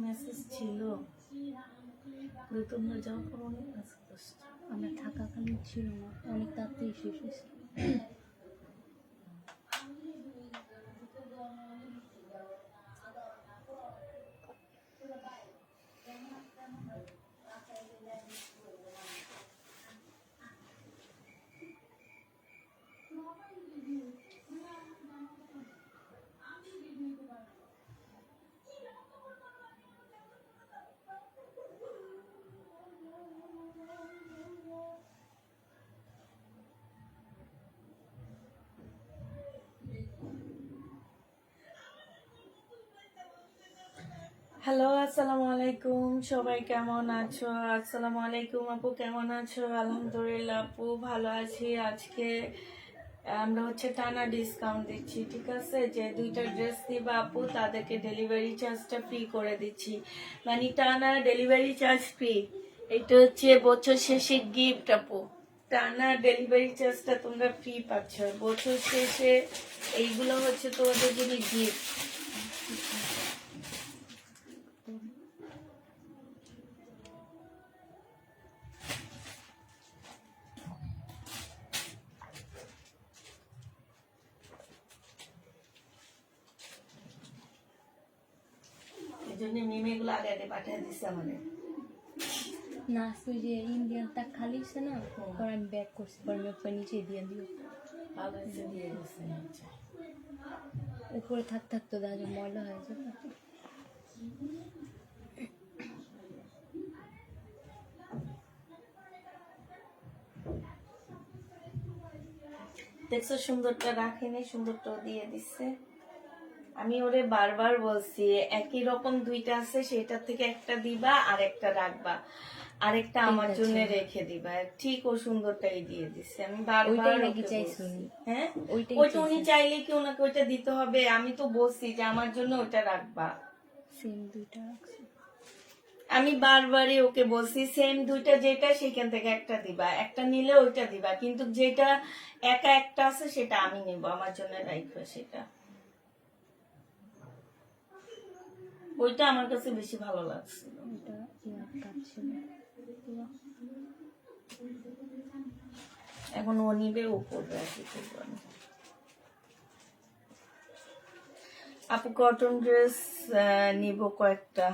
Message ছিল তোমরা যাও পর অনেক মেসেজ আসছে। আমরা থাকাকালীন ছিল না, অনেক তাড়াতাড়ি শেষ হয়েছে। হ্যালো, আসসালামু আলাইকুম। সবাই কেমন আছো? আসসালামু আলাইকুম আপু, কেমন আছো? আলহামদুলিল্লাহ আপু ভালো আছি। আজকে আমরা টানা ডিসকাউন্ট দিচ্ছি, ঠিক আছে? যে দুইটা ড্রেস দিবা আপু তাদেরকে ডেলিভারি চার্জটা ফ্রি করে দিচ্ছি, মানে টানা ডেলিভারি চার্জ ফ্রি। এটা বছর শেষে গিফট আপু। টানা ডেলিভারি চার্জটা তোমরা ফ্রি পাচ্ছ বছর শেষে। এইগুলো তোমাদের জন্য গিফট। মেমেগুলো আগে আগে পাঠিয়ে দিচ্ছে আমাদের। না তুই যে ইন্ডিয়ান তা খালি আছে না, পর আমি ব্যাক করছি, পর আমি ওপরে নিচে দিয়ে দিও। উপরে থাকতো দাদা ময়লা হয়ে যাবে। দেখছো সুন্দরটা রাখেনি, সুন্দরটা দিয়ে দিচ্ছে। আমি ওরে বারবার বলছি একই রকম দুইটা আছে, সেটার থেকে একটা দিবা আর একটা রাখবা, আরেকটা আমার জন্য রেখে দিবা। ঠিক ও সুন্দরটাই দিয়ে দিচ্ছে। আমি বারবার হ্যাঁ ওইটা উনি চাইলে কি ওনাকে ওইটা দিতে হবে? আমি তো বলছি যে আমার জন্য ওইটা রাখবা। সেম দুইটা রাখছি, আমি বারবারই ওকে বলছি সেম দুইটা যেটা সেখান থেকে একটা দিবা, একটা নিলে ওইটা দিবা, কিন্তু যেটা একা একটা আছে সেটা আমি নেব, আমার জন্য রাখবে। সেটা ওইটা আমার কাছে বেশি ভালো লাগছে। এখন ও নিবে, ও করবে আর কি করবো আমি। আপু কটন ড্রেস নিব কয়েকটা।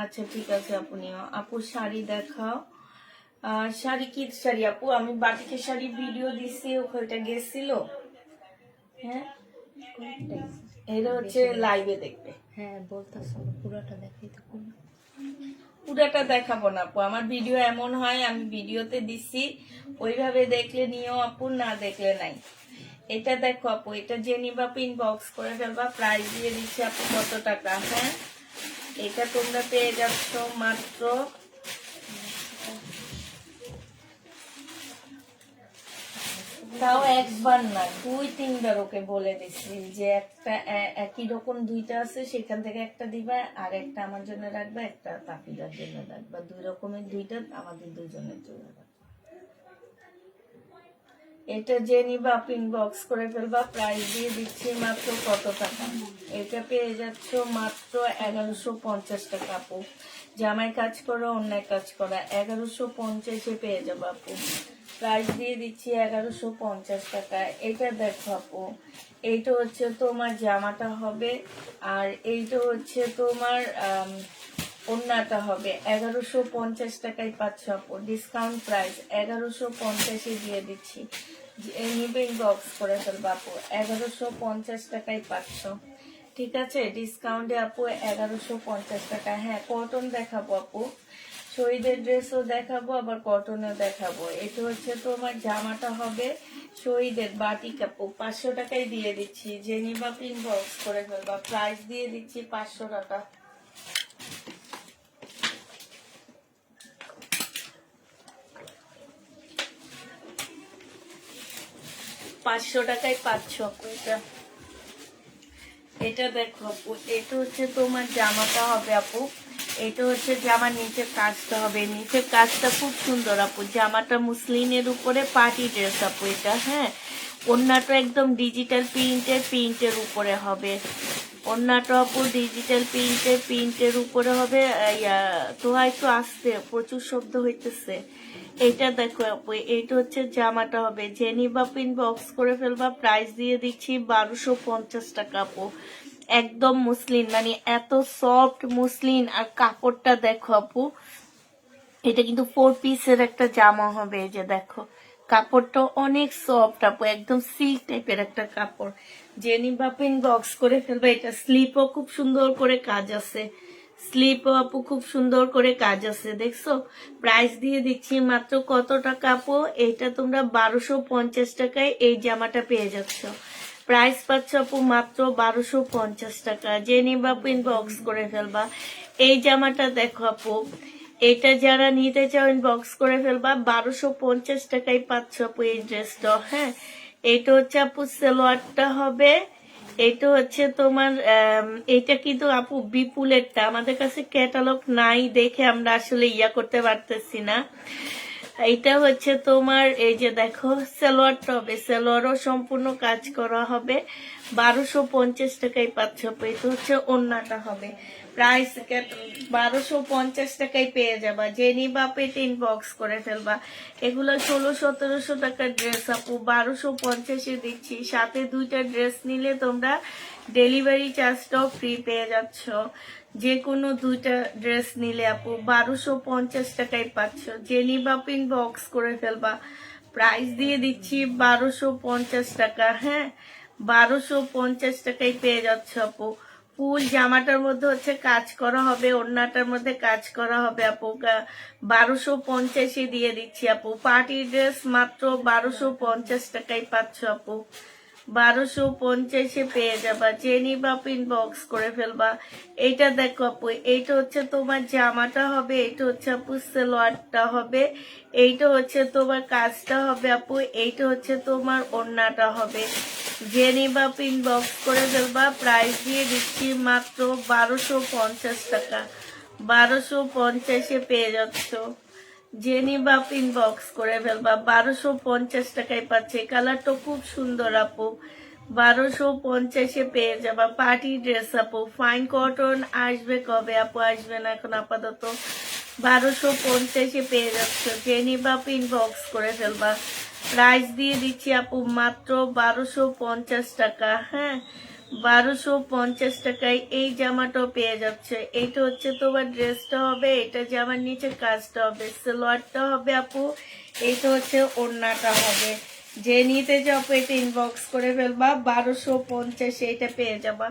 আচ্ছা ঠিক আছে আপু নিও। আপু শাড়ি দেখাও। শাড়ি কি শাড়ি আপু? আমি বাটিকের শাড়ি ভিডিও দিছি, ওটা গেছিল। হ্যাঁ এটা লাইভে দেখবে। হ্যাঁ বলতেছো পুরোটা দেখাই তো। পুরাটা দেখাবো না আপু, আমার ভিডিও এমন হয় আমি ভিডিওতে দিছি, ওইভাবে দেখলে নিও আপু, না দেখলে নাই। এটা দেখো আপু, এটা যে নিবা পিন বক্স করে ফেলবা। প্রাইস দিয়ে দিচ্ছি আপু কত টাকা? হ্যাঁ এটা তোমরা পেয়ে যাচ্ছ মাত্র তাও একবার না 2-3বার ওকে বলে দিচ্ছি যে একটা একই রকম দুইটা আছে, সেখান থেকে একটা দিবা, আর একটা আমার জন্য রাখবা, একটা তাপিদার জন্য রাখবা। দুই রকমের দুইটা আমাদের দুজনের জন্য রাখবা। এটা যে নিবা পিন বক্স করে ফেলবা। প্রাইস দিয়ে দিচ্ছি মাত্র কত টাকা? এটা পেয়ে যাচ্ছ মাত্র 1150 টাকা আপু। জামাই কাজ করো, অন্যায় কাজ করা, 1150-এ পেয়ে যাবো আপু। প্রাইস দিয়ে দিচ্ছি 1150 টাকা। এটা দেখো আপু, এইটা তোমার জামাটা হবে, আর এইটা তোমার ওড়নাটা হবে। 1150 টাকায় পাচ্ছ আপু, ডিসকাউন্ট প্রাইস 1150-এ দিয়ে দিচ্ছি। নিবেন বক্স করে ফেলবো আপু, 1150 টাকায় পাচ্ছ, ঠিক আছে? ডিসকাউন্টে আপু 1150 টাকা। হ্যাঁ কটন দেখাবো আপু, শহীদের ড্রেসও দেখাবো, আবার কটনও দেখাবো। এটা তোমার জামাটা হবে শহীদের বাটিক আপু, 500 টাকায় দিয়ে দিচ্ছি। যে নিবা পিন বক্স করে ফেলবা। প্রাইস দিয়ে দিচ্ছি 500 টাকা। 500 টাকায় পাচ্ছ এটা। এটা দেখো আপু, এটা তোমার জামাটা হবে আপু। এটা জামার নিচের কাজটা হবে, নিচের কাজটা খুব সুন্দর আপু। জামাটা মুসলিনের উপরে পার্টি ড্রেস আপু এটা। হ্যাঁ ওড়নাটা একদম ডিজিটাল প্রিন্টের উপরে হবে। ওড়নাটা আপু ডিজিটাল প্রিন্টের উপরে হবে। তোহা একটু আসতে, প্রচুর শব্দ হইতেছে। এটা দেখো আপু, এইটা হচ্ছে জামাটা হবে, জেনি বা পিন বক্স করে ফেলবা। প্রাইস দিয়ে দিচ্ছি 1250 টাকা আপু। একদম মুসলিন, মানে এত সফট মুসলিন। আর কাপড়টা দেখো আপু, এটা কিন্তু 4 পিসের একটা জামা হবে। এই যে দেখো, কাপড়টা অনেক সফট আপু, একদম সিল্ক টাইপের একটা কাপড়। জেনি বাপিন বক্স করে ফেলবে। এটা স্লিপও খুব সুন্দর করে কাজ আছে, স্লিপও আপু খুব সুন্দর করে কাজ আছে, দেখছো। প্রাইস দিয়ে দিচ্ছি মাত্র কত টাকা আপু? এইটা তোমরা 1250 টাকায় এই জামাটা পেয়ে যাচ্ছ। প্রাইস পাচ্ছ আপু মাত্র 1250 টাকা। জেনি বাপিন বক্স করে ফেলবা। এই জামাটা দেখো আপু, এটা যারা নিতে চাও ইনবক্স করে ফেলবা। 1250 টাকায় পাচ্ছ আপু এই ড্রেসটা। হ্যাঁ, এটা হচ্ছে আপু সালোয়ারটা হবে। এটা হচ্ছে তোমার এটা কিন্তু আপু বিপুলেরটা, আমাদের কাছে ক্যাটালগ নাই দেখে আমরা আসলে করতে পারতেছি না। এটা হচ্ছে তোমার, এই যে দেখো সালোয়ারটা হবে, সালোয়ারও সম্পূর্ণ কাজ করা হবে। 1250 টাকায় পাচ্ছ। এটা হচ্ছে ওড়নাটা হবে। প্রাইস 1250 টাকায় পেয়ে যাবা। জেনি বা পেট ইনবক্স করে ফেলবা। এগুলো 1600-1700 টাকার ড্রেস আপু 1250-এ দিচ্ছি। সাথে 2টা ড্রেস নিলে তোমরা ডেলিভারি চার্জটাও ফ্রি পেয়ে যাচ্ছ। যে কোনো 2টা ড্রেস নিলে আপু 1250 টাকায় পাচ্ছ। জেনি বা পিন বক্স করে ফেলবা। প্রাইস দিয়ে দিচ্ছি 1250 টাকা। হ্যাঁ, 1250 টাকায় পেয়ে যাচ্ছ আপু। ফুল জামাটার মধ্যে হচ্ছে কাজ করা হবে, ওড়নাটার মধ্যে কাজ করা হবে আপু। 1250-এ দিয়ে দিচ্ছি আপু। পার্টি ড্রেস মাত্র 1250 টাকায় পাচ্ছ আপু। 1250-এ পেয়ে যাবা। জেনি বা পিন বক্স করে ফেলবা। এইটা দেখো আপু, এইটা হচ্ছে তোমার জামাটা হবে, এইটা হচ্ছে আপু সালোয়ারটা হবে, এইটা হচ্ছে তোমার কাজটা হবে আপু, এইটা হচ্ছে তোমার ওড়নাটা হবে। জেনি বা পিন বক্স করে ফেলবা। প্রাইস দিয়ে দিচ্ছি মাত্র 1250 টাকা। 1250-এ পেয়ে যাচ্ছ। জেনি বা পিন বক্স করে ফেলবা। 1250 টাকায় পাচ্ছে। কালারটা খুব সুন্দর আপু। 1250-এ পেয়ে যাবা। পার্টি ড্রেস আপু, ফাইন কটন। আসবে কবে আপু? আসবে না এখন আপাতত। 1250-এ পেয়ে যাচ্ছ। জেনি বা পিন বক্স করে ফেলবা। প্রাইস দিয়ে দিচ্ছি আপু মাত্র 1250 টাকা। হ্যাঁ, 1250 টাকায় এই জামাটাও পেয়ে যাচ্ছে। এইটা হচ্ছে তোমার ড্রেসটা হবে, এটা জামার নিচে কাজটা হবে, সালোয়ারটা হবে আপু, এইটা হচ্ছে ওড়নাটা হবে। যে নিতে যাও এটা ইনবক্স করে ফেলবা। 1250 এটা পেয়ে যাবা।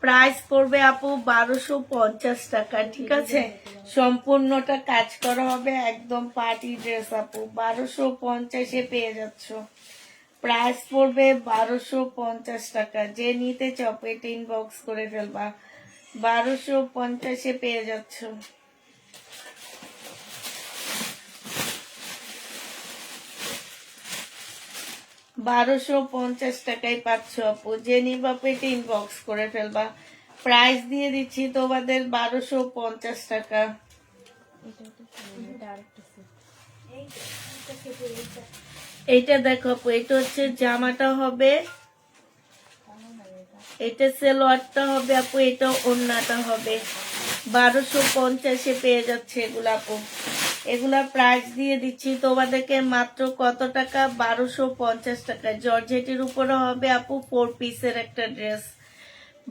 প্রাইস পড়বে আপু 1250 টাকা, ঠিক আছে। সম্পূর্ণটা কাজ করা হবে, একদম পার্টি ড্রেস আপু। 1250-এ পেয়ে যাচ্ছ। প্রাইস পড়বে 1250 টাকা। যে নিতে চাও এটা ইনবক্স করে ফেলবা। 1250-এ পেয়ে যাচ্ছ। 1250 টাকায় পাচ্ছ আপু। যে নিবা পেটে ইনবক্স করে ফেলবা। প্রাইস দিয়ে দিচ্ছি তোমাদের 1250 টাকা। এইটা দেখো আপু, এটা হচ্ছে জামাটা হবে, এটা সালোয়ারটা হবে আপু, এটা ওড়নাটা হবে। 1250-এ পেয়ে যাচ্ছে এগুলা আপু। এগুলা প্রাইস দিয়ে দিচ্ছি তোমাদেরকে মাত্র কত টাকা? 1250 টাকা। জর্জেটের উপরে হবে আপু 4 পিসের একটা ড্রেস।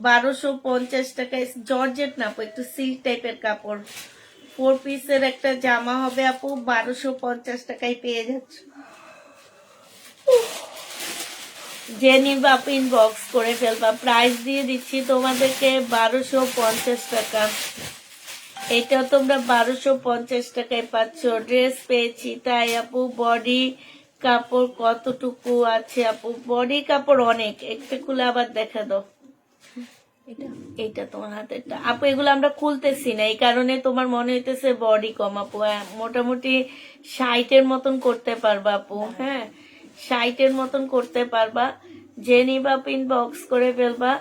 1250 টাকায়, জর্জেট না আপু, একটু সিল্ক টাইপের কাপড়। 4 পিসের একটা জামা হবে আপু, 1250 টাকায় পেয়ে যাচ্ছে। যে নিবা আপু ইনবক্স করে ফেলবা। প্রাইস দিয়ে দিচ্ছি তোমাদেরকে 1250 টাকা। এটা তোমরা 1250 টাকায় পাচ্ছ। ড্রেস পেয়েছি তাই আপু। বডি কাপড় কতটুকু আছে আপু? বডি কাপড় অনেক, একটা খুলে আবার দেখা দাও। এটা তোমার হাতেরটা আপু, এগুলো আমরা খুলতেছি না, এই কারণে তোমার মনে হইতেছে বডি কম আপু। মোটামুটি 60-এর মতন করতে পারবা আপু। হ্যাঁ, 60-এর মতন করতে পারবা। যে নিবা পিন বক্স করে ফেলবা।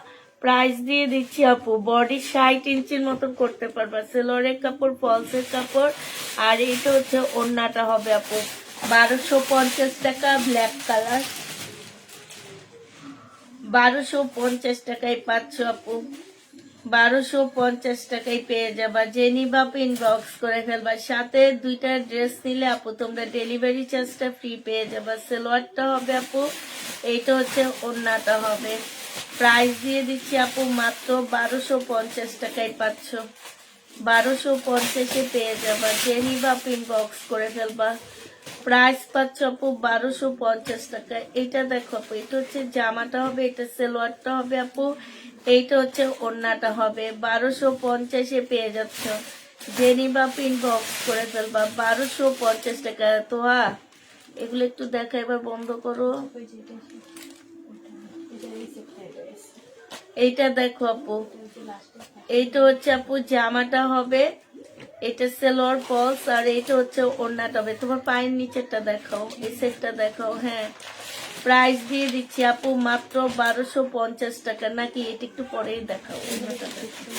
প্রাইস দিয়ে দিচ্ছি আপু, বডি 60 ইঞ্চির মতন করতে পারবা। সেলোয়ারের কাপড়, ফলসের কাপড়, আর এইটা হচ্ছে ওড়নাটা হবে আপু। 1250 টাকা, ব্ল্যাক কালার। 1250 টাকায় পাচ্ছ আপু। 1250 টাকায় পেয়ে যাবা, যে নিবা ইনবক্স করে ফেলবা। সাথে 2টা ড্রেস নিলে আপু তোমরা ডেলিভারি চার্জটা ফ্রি পেয়ে যাবা। সালোয়ারটা হবে আপু, এইটা হচ্ছে ওড়নাটা হবে। প্রাইস দিয়ে দিচ্ছি আপু মাত্র 1250 টাকায় পাচ্ছ। 1250-এ পেয়ে যাবা, যে নিবা ইনবক্স করে ফেলবা। প্রাইস পাচ্ছ আপু 1250 টাকা। এটা দেখো আপু, এটা হচ্ছে জামাটা হবে, এটা সালোয়ারটা হবে আপু, এইটা হচ্ছে ওড়নাটা হবে। 1250-এ পেয়ে যাচ্ছ, যে নিবা ইনবক্স করে ফেলবা। 1250 টাকা। তো এগুলো একটু দেখা, এবার বন্ধ করো। এইটা দেখো আপু, এইটা হচ্ছে আপু জামাটা হবে, এটা সালোয়ার ফলস, আর এটা হচ্ছে ওড়নাটা হবে। তোমার পায়ের নিচেরটা দেখাও, এই সেটটা দেখাও। হ্যাঁ, প্রাইস দিয়ে দিচ্ছি আপু মাত্র 1250 টাকা। নাকি এটা একটু পরেই দেখাও, ওড়নাটা দেখাও।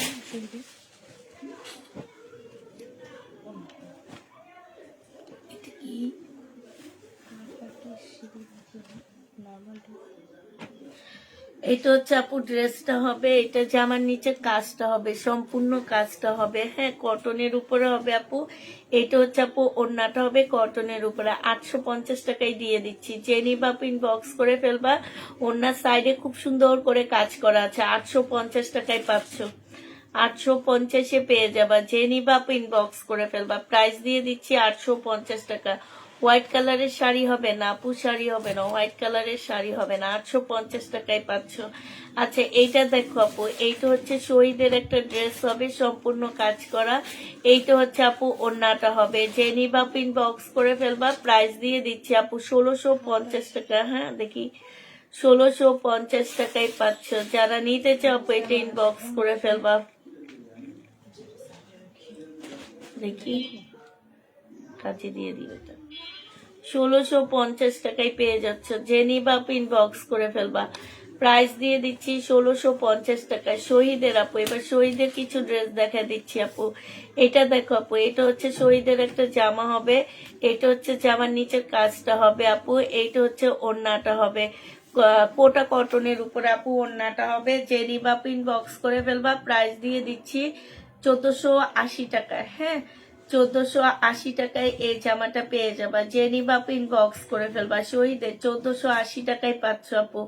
এটা কি? এটা হচ্ছে আপু ড্রেসটা হবে, এটা জামার নিচে কাজটা হবে, সম্পূর্ণ কাজটা হবে। হ্যাঁ, কটনের উপরে হবে আপু। এটা হচ্ছে আপু ওড়নাটা হবে কটনের উপরে। 850 টাকায় দিয়ে দিচ্ছি, যে নিবা ইনবক্স করে ফেলবা। ওড়নার সাইডে খুব সুন্দর করে কাজ করা আছে। 850 টাকায় পাচ্ছ। 850-এ পেয়ে যাবা, যে নিবা ইনবক্স করে ফেলবা। প্রাইস দিয়ে দিচ্ছি 850 টাকা। হোয়াইট কালারের শাড়ি হবে না আপু, শাড়ি হবে না, হোয়াইট কালারের শাড়ি হবে না। 850 টাকায় পাচ্ছ। আচ্ছা, এইটা দেখো আপু, এইটা হচ্ছে শহীদের একটা ড্রেস হবে, সম্পূর্ণ কাজ করা। এইটা হচ্ছে আপু ওড়নাটা হবে, যে নিবা ইনবক্স করে ফেলবা। প্রাইস দিয়ে দিচ্ছি আপু 1650 টাকা। হ্যাঁ, দেখি 1650 টাকায় পাচ্ছ। যারা নিতে চাও এটা ইনবক্স করে ফেলবা। দেখি, কাছে দিয়ে দিও এটা। 1650 টাকায় পেয়ে যাচ্ছ, যে নিবা ইনবক্স করে ফেলবা। প্রাইস দিয়ে দিচ্ছি 1650 টাকায়। শহীদের আপু, এবার শহীদের কিছু ড্রেস দেখা দিচ্ছি আপু। এটা দেখো আপু, এটা হচ্ছে শহীদের একটা জামা হবে, এটা হচ্ছে জামার নিচের কাজটা হবে আপু, এইটা হচ্ছে ওড়নাটা হবে। কোটা কটনের উপরে আপু ওড়নাটা হবে, যে নিবা ইনবক্স করে ফেলবা। প্রাইস দিয়ে দিচ্ছি 1480 টাকা। হ্যাঁ, 1480 টাকায় এই জামাটা পেয়ে যাবা, যে নিবা ইনবক্স করে ফেলবা। শহীদের 1480 টাকায় পাচ্ছ আপু,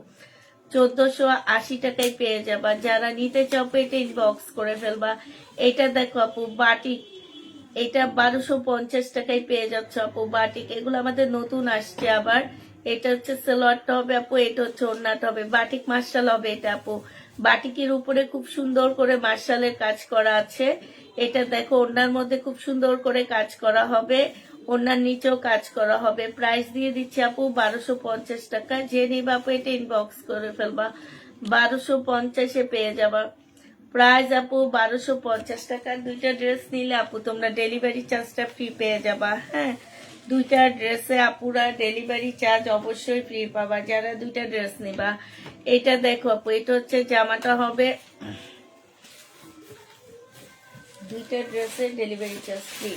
1480 টাকায় পেয়ে যাবা। যারা নিতে চাও এটা ইনবক্স করে ফেলবা। এটা দেখো আপু বাটিক, এটা 1250 টাকায় পেয়ে যাচ্ছ আপু। বাটিক এগুলো আমাদের নতুন আসছে আবার। এটা হচ্ছে সালোয়ারটা হবে আপু, এটা হচ্ছে ওড়নাটা হবে। বাটিক মার্শাল হবে এটা আপু। বাটিকের উপরে খুব সুন্দর করে মার্শালের কাজ করা আছে। এটা দেখো, ওড়নার মধ্যে খুব সুন্দর করে কাজ করা হবে, ওড়নার নিচেও কাজ করা হবে। প্রাইস দিয়ে দিচ্ছি আপু 1250 টাকা। যে নিবা আপু এটা ইনবক্স করে ফেলবা। 1250-এ পেয়ে যাবা। প্রাইস আপু 1250 টাকা। 2টা ড্রেস নিলে আপু তোমরা ডেলিভারি চার্জটা ফ্রি পেয়ে যাবা। হ্যাঁ, 2টা ড্রেসে আপুরা ডেলিভারি চার্জ অবশ্যই ফ্রি পাবা, যারা 2টা ড্রেস নিবা। এটা দেখো আপু, এটা হচ্ছে জামাটা হবে, 2টা ড্রেসে ডেলিভারি চার্জ ফ্রি।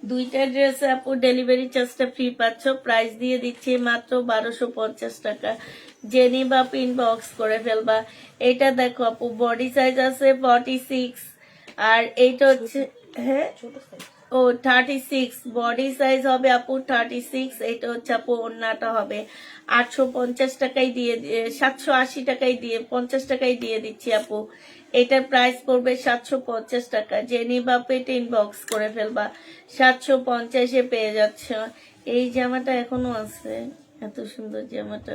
দুইটা ড্রেসে আপু ডেলিভারি চার্জটা ফ্রি পাচ্ছ। প্রাইস দিয়ে দিচ্ছি মাত্র 1250 টাকা। যে নিবা ইনবক্স করে ফেলবা। এটা দেখো আপু, বডি সাইজ আছে 46, আর এইটা হচ্ছে, হ্যাঁ ও 36, বডি সাইজ হবে আপু 36। এটা হচ্ছে আপু ওড়নাটা হবে। 850 টাকায় দিয়ে 780 টাকায় দিয়ে 50 টাকায় দিয়ে দিচ্ছি আপু। এটার প্রাইস পড়বে 750 টাকা। যে নিবা পেট ইনবক্স করে ফেলবা। 750-এ পেয়ে যাচ্ছ। এই জামাটা এখনো আছে, এত সুন্দর জামাটা।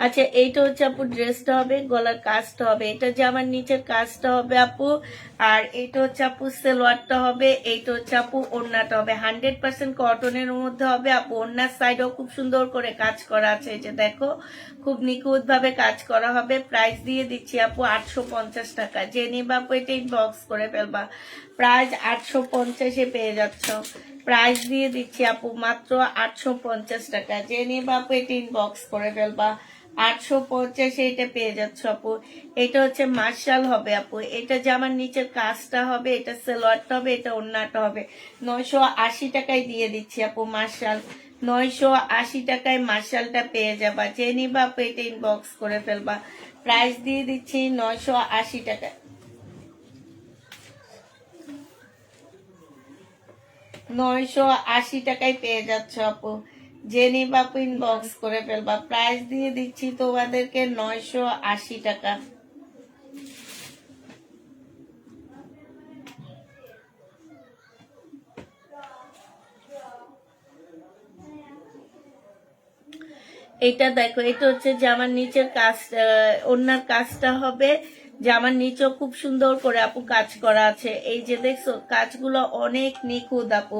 আচ্ছা, এইটা হচ্ছে আপু ড্রেসটা হবে, গলার কাজটা হবে, এটা জামার নিচের কাজটা হবে আপু, আর এইটা হচ্ছে আপু সালোয়ারটা হবে, এইটা হচ্ছে আপু ওড়নাটা হবে। 100% কটনের মধ্যে হবে আপু। ওড়নার সাইডেও খুব সুন্দর করে কাজ করা আছে, এই যে দেখো, খুব নিখুঁত ভাবে কাজ করা হবে। প্রাইস দিয়ে দিচ্ছি আপু 850 টাকা। যে নিবা আপু এটা ইনবক্স করে ফেলবা। প্রাইস 850-এ পেয়ে যাচ্ছ। প্রাইস দিয়ে দিচ্ছি আপু মাত্র 850 টাকা। যে নিবা আপু এটা ইনবক্স করে ফেলবা। 850 এটা পেয়ে যাচ্ছ আপু। এটা হচ্ছে মার্শাল হবে আপু, এটা জামার নিচের কাজটা হবে, এটা সেলোয়ারটা হবে, এটা ওড়নাটা হবে। 980 টাকায় দিয়ে দিচ্ছি আপু মার্শাল। 980 টাকায় মার্শালটা পেয়ে যাবা, যে নিবা আপু এটা ইনবক্স করে ফেলবা। প্রাইস দিয়ে দিচ্ছি 980 টাকা। 980 টাকায় পেয়ে যাচ্ছ আপু, যে নিবা আপু ইনবক্স করে ফেলবা। প্রাইস দিয়ে দিচ্ছি তোমাদেরকে 980 টাকা। এটা দেখো, এটা হচ্ছে জামার নিচের কাজ, ওড়নার কাজটা হবে। জামার নিচেও খুব সুন্দর করে আপু কাজ করা আছে, এই যে দেখছো কাজগুলো অনেক নিখুঁত আপু।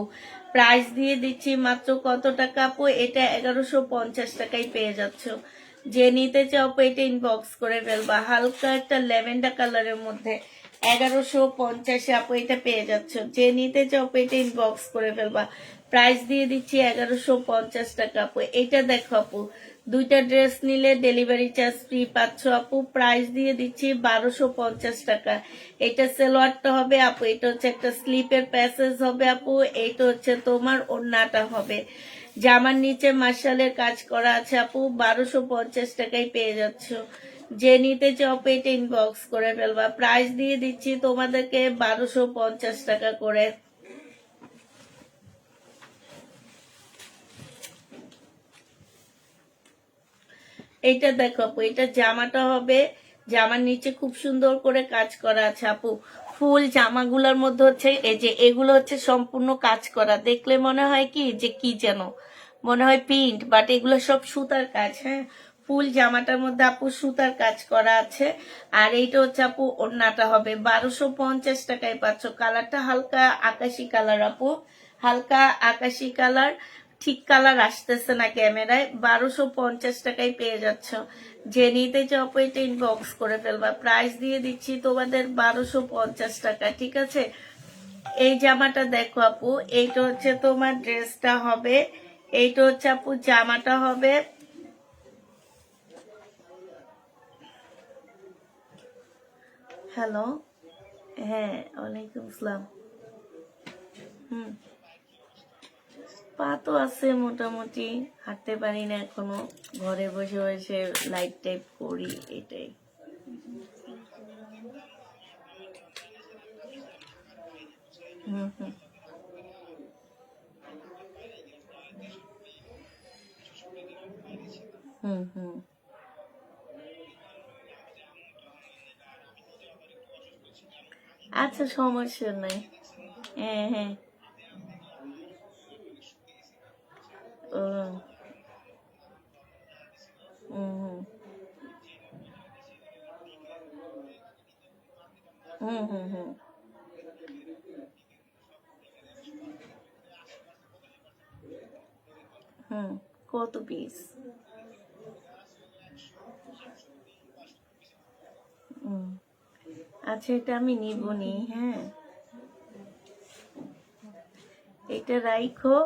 প্রাইস দিয়ে দিচ্ছি মাত্র কত টাকা আপু, এটা 1150 টাকায় পেয়ে যাচ্ছ। যে নিতে চাও আপু এটা ইনবক্স করে ফেলবা। হালকা একটা ল্যাভেন্ডার কালারের মধ্যে 1150 আপু এটা পেয়ে যাচ্ছ। যে নিতে চাও আপু এটা ইনবক্স করে ফেলবা। প্রাইস দিয়ে দিচ্ছি 1150 টাকা আপু। এটা দেখো আপু, দুইটা ড্রেস নিলে ডেলিভারি চার্জ ফ্রি পাচ্ছ আপু। প্রাইস দিয়ে দিচ্ছি 1250 টাকা। এটা সেলোয়ারটা হবে আপু, এটা হচ্ছে একটা স্লিপের প্যাসেজ হবে আপু, এইটা হচ্ছে তোমার ওড়নাটা হবে। জামার নিচে মার্শালের কাজ করা আছে আপু, 1250 টাকায় পেয়ে যাচ্ছ। যে নিতে চাও আপু এটা ইনবক্স করে ফেলবা। প্রাইস দিয়ে দিচ্ছি তোমাদেরকে 1250 টাকা করে। এইটা দেখো আপু, এটা জামাটা হবে, জামার নিচে খুব সুন্দর করে কাজ করা আছে আপু। ফুল জামাগুলোর মধ্যে হচ্ছে এই যে এগুলো হচ্ছে সম্পূর্ণ কাজ করা, দেখলে মনে হয় কি যে কি যেন মনে হয় প্রিন্ট, বাট এগুলো সব সুতার কাজ। হ্যাঁ, ফুল জামাটার মধ্যে আপু সুতার কাজ করা আছে। আর এইটা হচ্ছে আপু ওড়নাটা হবে, 1250 টাকায় পাচ্ছ। কালারটা হালকা আকাশি কালার আপু, হালকা আকাশি কালার, ঠিক কালার আসতেছে না ক্যামেরায়। 1250 টাকায় পেয়ে যাচ্ছ। যে নিতে চাও আপু এটা ইনবক্স করে ফেলবা। প্রাইস দিয়ে দিচ্ছি তোমাদের 1250 টাকা, ঠিক আছে। এই জামাটা দেখো আপু, এইটা হচ্ছে তোমার ড্রেসটা হবে, এইটা হচ্ছে আপু জামাটা হবে। হ্যালো, হ্যাঁ ওয়ালাইকুম আসসালাম। হুম, পা তো আছে মোটামুটি, হাঁটতে পারি না এখনো, ঘরে বসে বসে লাইট টাইপ করি এটাই। হুম হুম হুম হুম। আচ্ছা সমস্যা নাই। হ্যাঁ হ্যাঁ। ও, হুম হুম হুম হুম হুম হুম। কত পিস? হুম, আচ্ছা এটা আমি নিবনি, হ্যাঁ এটা রাইখো।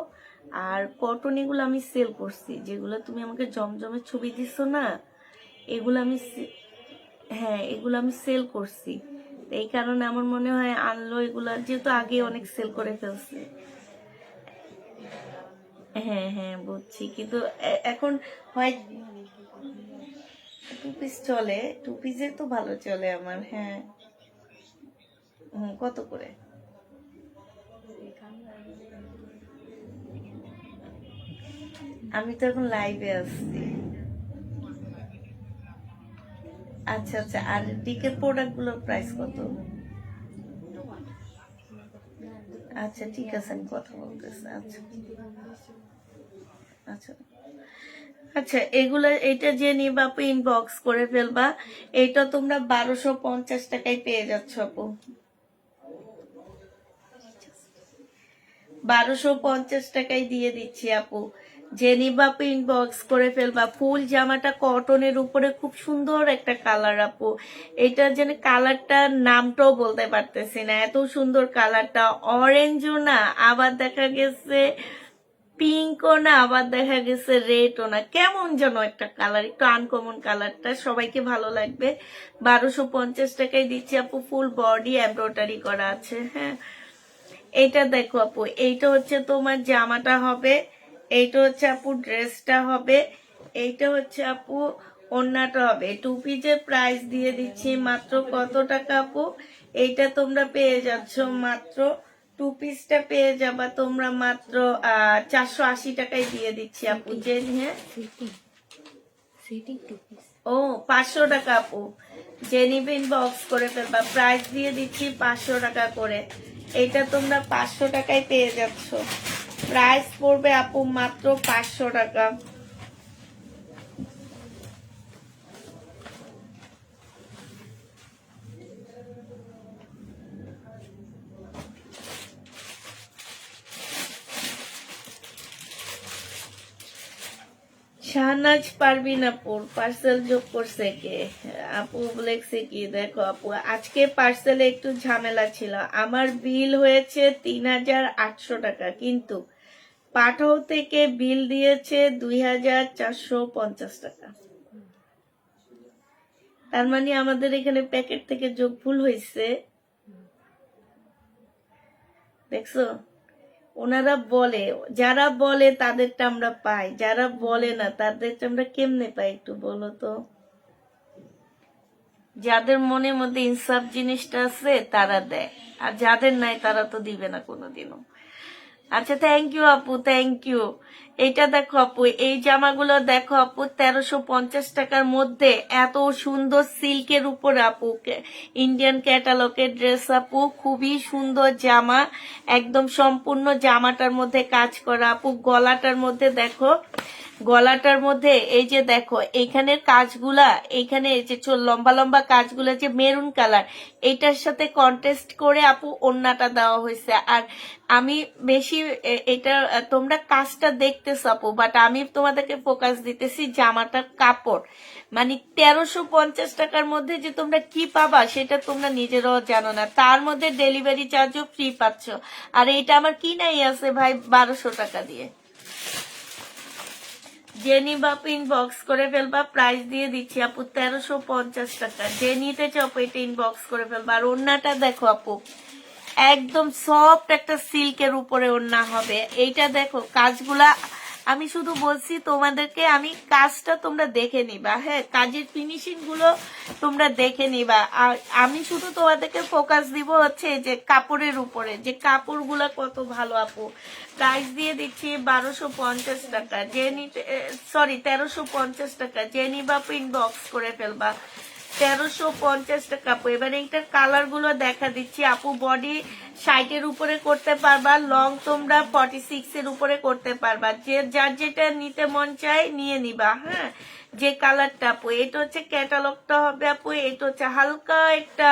আর কটন এগুলো আমি সেল করছি, যেগুলো তুমি আমাকে জমজমের ছবি দিছো না, এগুলো আমি হ্যাঁ এগুলো আমি সেল করছি। তো এই কারণে আমার মনে হয় আনলো এগুলা, যেহেতু আগে অনেক সেল করে ফেলছে। হ্যাঁ হ্যাঁ বুঝছি, কিন্তু এখন হয় টু পিস চলে, টু পিসের তো ভালো চলে আমার, হ্যাঁ। হুম, কত করে? আমি তো এখন লাইভে আসছি। আচ্ছা আচ্ছা, আর ডিকের প্রোডাক্ট গুলোর প্রাইস কত? আচ্ছা ঠিক আছে, আমি কথা বলতেছি। আচ্ছা আচ্ছা আচ্ছা, এগুলা এটা যে নিবা আপু ইনবক্স করে ফেলবা। এটা তোমরা 1250 টাকায় পেয়ে যাচ্ছ আপু। 1250 টাকায় দিয়ে দিচ্ছি আপু। যে নিবা আপু ইনবক্স করে ফেলবা। ফুল জামাটা কটনের উপরে খুব সুন্দর একটা কালার আপু। এটা যেন কালারটা নামটাও বলতে পারতেছি না, এত সুন্দর কালারটা। অরেঞ্জও না, আবার দেখা গেছে পিঙ্কও না, আবার দেখা গেছে রেডও না, কেমন যেন একটা কালার, একটু আনকমন কালারটা, সবাইকে ভালো লাগবে। 1250 টাকায় দিচ্ছি আপু, ফুল বডি এমব্রয়ডারি করা আছে। হ্যাঁ, এইটা দেখো আপু, এইটা হচ্ছে তোমার জামাটা হবে, এইটা হচ্ছে আপু ড্রেসটা হবে, এইটা হচ্ছে আপু ওড়নাটা হবে। টু পিসের প্রাইস দিয়ে দিচ্ছি মাত্র কত টাকা আপু? এইটা তোমরা পেয়ে যাচ্ছ মাত্র, টু পিসটা পেয়ে যাবা তোমরা মাত্র 480 টাকায় দিয়ে দিচ্ছি আপু। যে হ্যাঁ, সিটি 2 পিস। ও 500 টাকা আপু, যে নিবে ইনবক্স করে ফেলবা, প্রাইস দিয়ে দিচ্ছি 500 টাকা করে। এটা তোমরা 500 টাকায় পেয়ে যাচ্ছ, প্রাইস পড়বে আপু মাত্র 500 টাকা। শাহনাজ পারবিন আপুর পার্সেল যোগ করছে কে? আপু বলেছে কি, দেখো আপু আজকে পার্সেলে একটু ঝামেলা ছিল, আমার বিল হয়েছে 3800 টাকা, কিন্তু পাঠাও থেকে বিল দিয়েছে 2450 টাকা। তার মানে আমাদের এখানে প্যাকেট থেকে যোগ ভুল হয়েছে, দেখছো? ওনারা বলে, যারা বলে তাদেরটা আমরা পাই, যারা বলে না তাদেরটা আমরা কেমনে পাই একটু বলো তো? যাদের মনের মধ্যে ইনসাফ জিনিসটা আছে তারা দেয়, আর যাদের নাই তারা তো দিবে না কোনোদিনও। আচ্ছা, থ্যাংক ইউ আপু, থ্যাংক ইউ। এইটা দেখো আপু, এই জামাগুলো দেখো আপু, 1350 টাকার মধ্যে এত সুন্দর সিল্কের উপরে আপু, ইন্ডিয়ান ক্যাটালগের ড্রেস আপু, খুবই সুন্দর জামা, একদম সম্পূর্ণ জামাটার মধ্যে কাজ করা আপু। গলাটার মধ্যে দেখো, গলাটার মধ্যে এই যে দেখো এইখানের কাজগুলা, এইখানে এই যে লম্বা লম্বা কাজগুলা যে মেরুন কালার, এইটার সাথে কন্ট্রাস্ট করে আপু ওড়নাটা দেওয়া হয়েছে। আর আমি বেশি এটা তোমরা কাজটা দেখতেছ আপু, বাট আমি তোমাদেরকে ফোকাস দিতেছি জামাটার কাপড়। মানে 1350 টাকার মধ্যে যে তোমরা কি পাবা সেটা তোমরা নিজেরাও জানো না, তার মধ্যে ডেলিভারি চার্জও ফ্রি পাচ্ছ। আর এইটা আমার কি নাই আছে ভাই 1200 টাকা দিয়ে। যে নিবা আপু ইনবক্স করে ফেলবা, প্রাইস দিয়ে দিচ্ছি আপু 1350 টাকা। যে নিতে চাও আপু এটা ইনবক্স করে ফেলবা। আর ওড়নাটা দেখো আপু, একদম সফট একটা সিল্কের উপরে ওড়না হবে। এইটা দেখো কাজগুলা, আমি শুধু বলছি তোমাদেরকে, আমি কাজটা তোমরা দেখে নিবা। হ্যাঁ, কাজের ফিনিশিং গুলো তোমরা দেখে নিবা। আর আমি শুধু তোমাদেরকে ফোকাস দিব হচ্ছে যে কাপড়ের উপরে, যে কাপড়গুলা কত ভালো আপু। প্রাইস দিয়ে দিচ্ছি 1250 টাকা, যে নিতে, সরি 1350 টাকা। যে নিবা আপু ইনবক্স করে ফেলবা, 1350 টাকা আপু। এবার এইটার কালার গুলো দেখা দিচ্ছি আপু। বডি 60 এর উপরে করতে পারবা, লং তোমরা 46 এর উপরে করতে পারবা, যে যার যেটা নিতে মন চায় নিয়ে নিবা। হ্যাঁ, যে কালারটা আপু, এটা হচ্ছে ক্যাটালগটা হবে আপু, এটা হচ্ছে হালকা একটা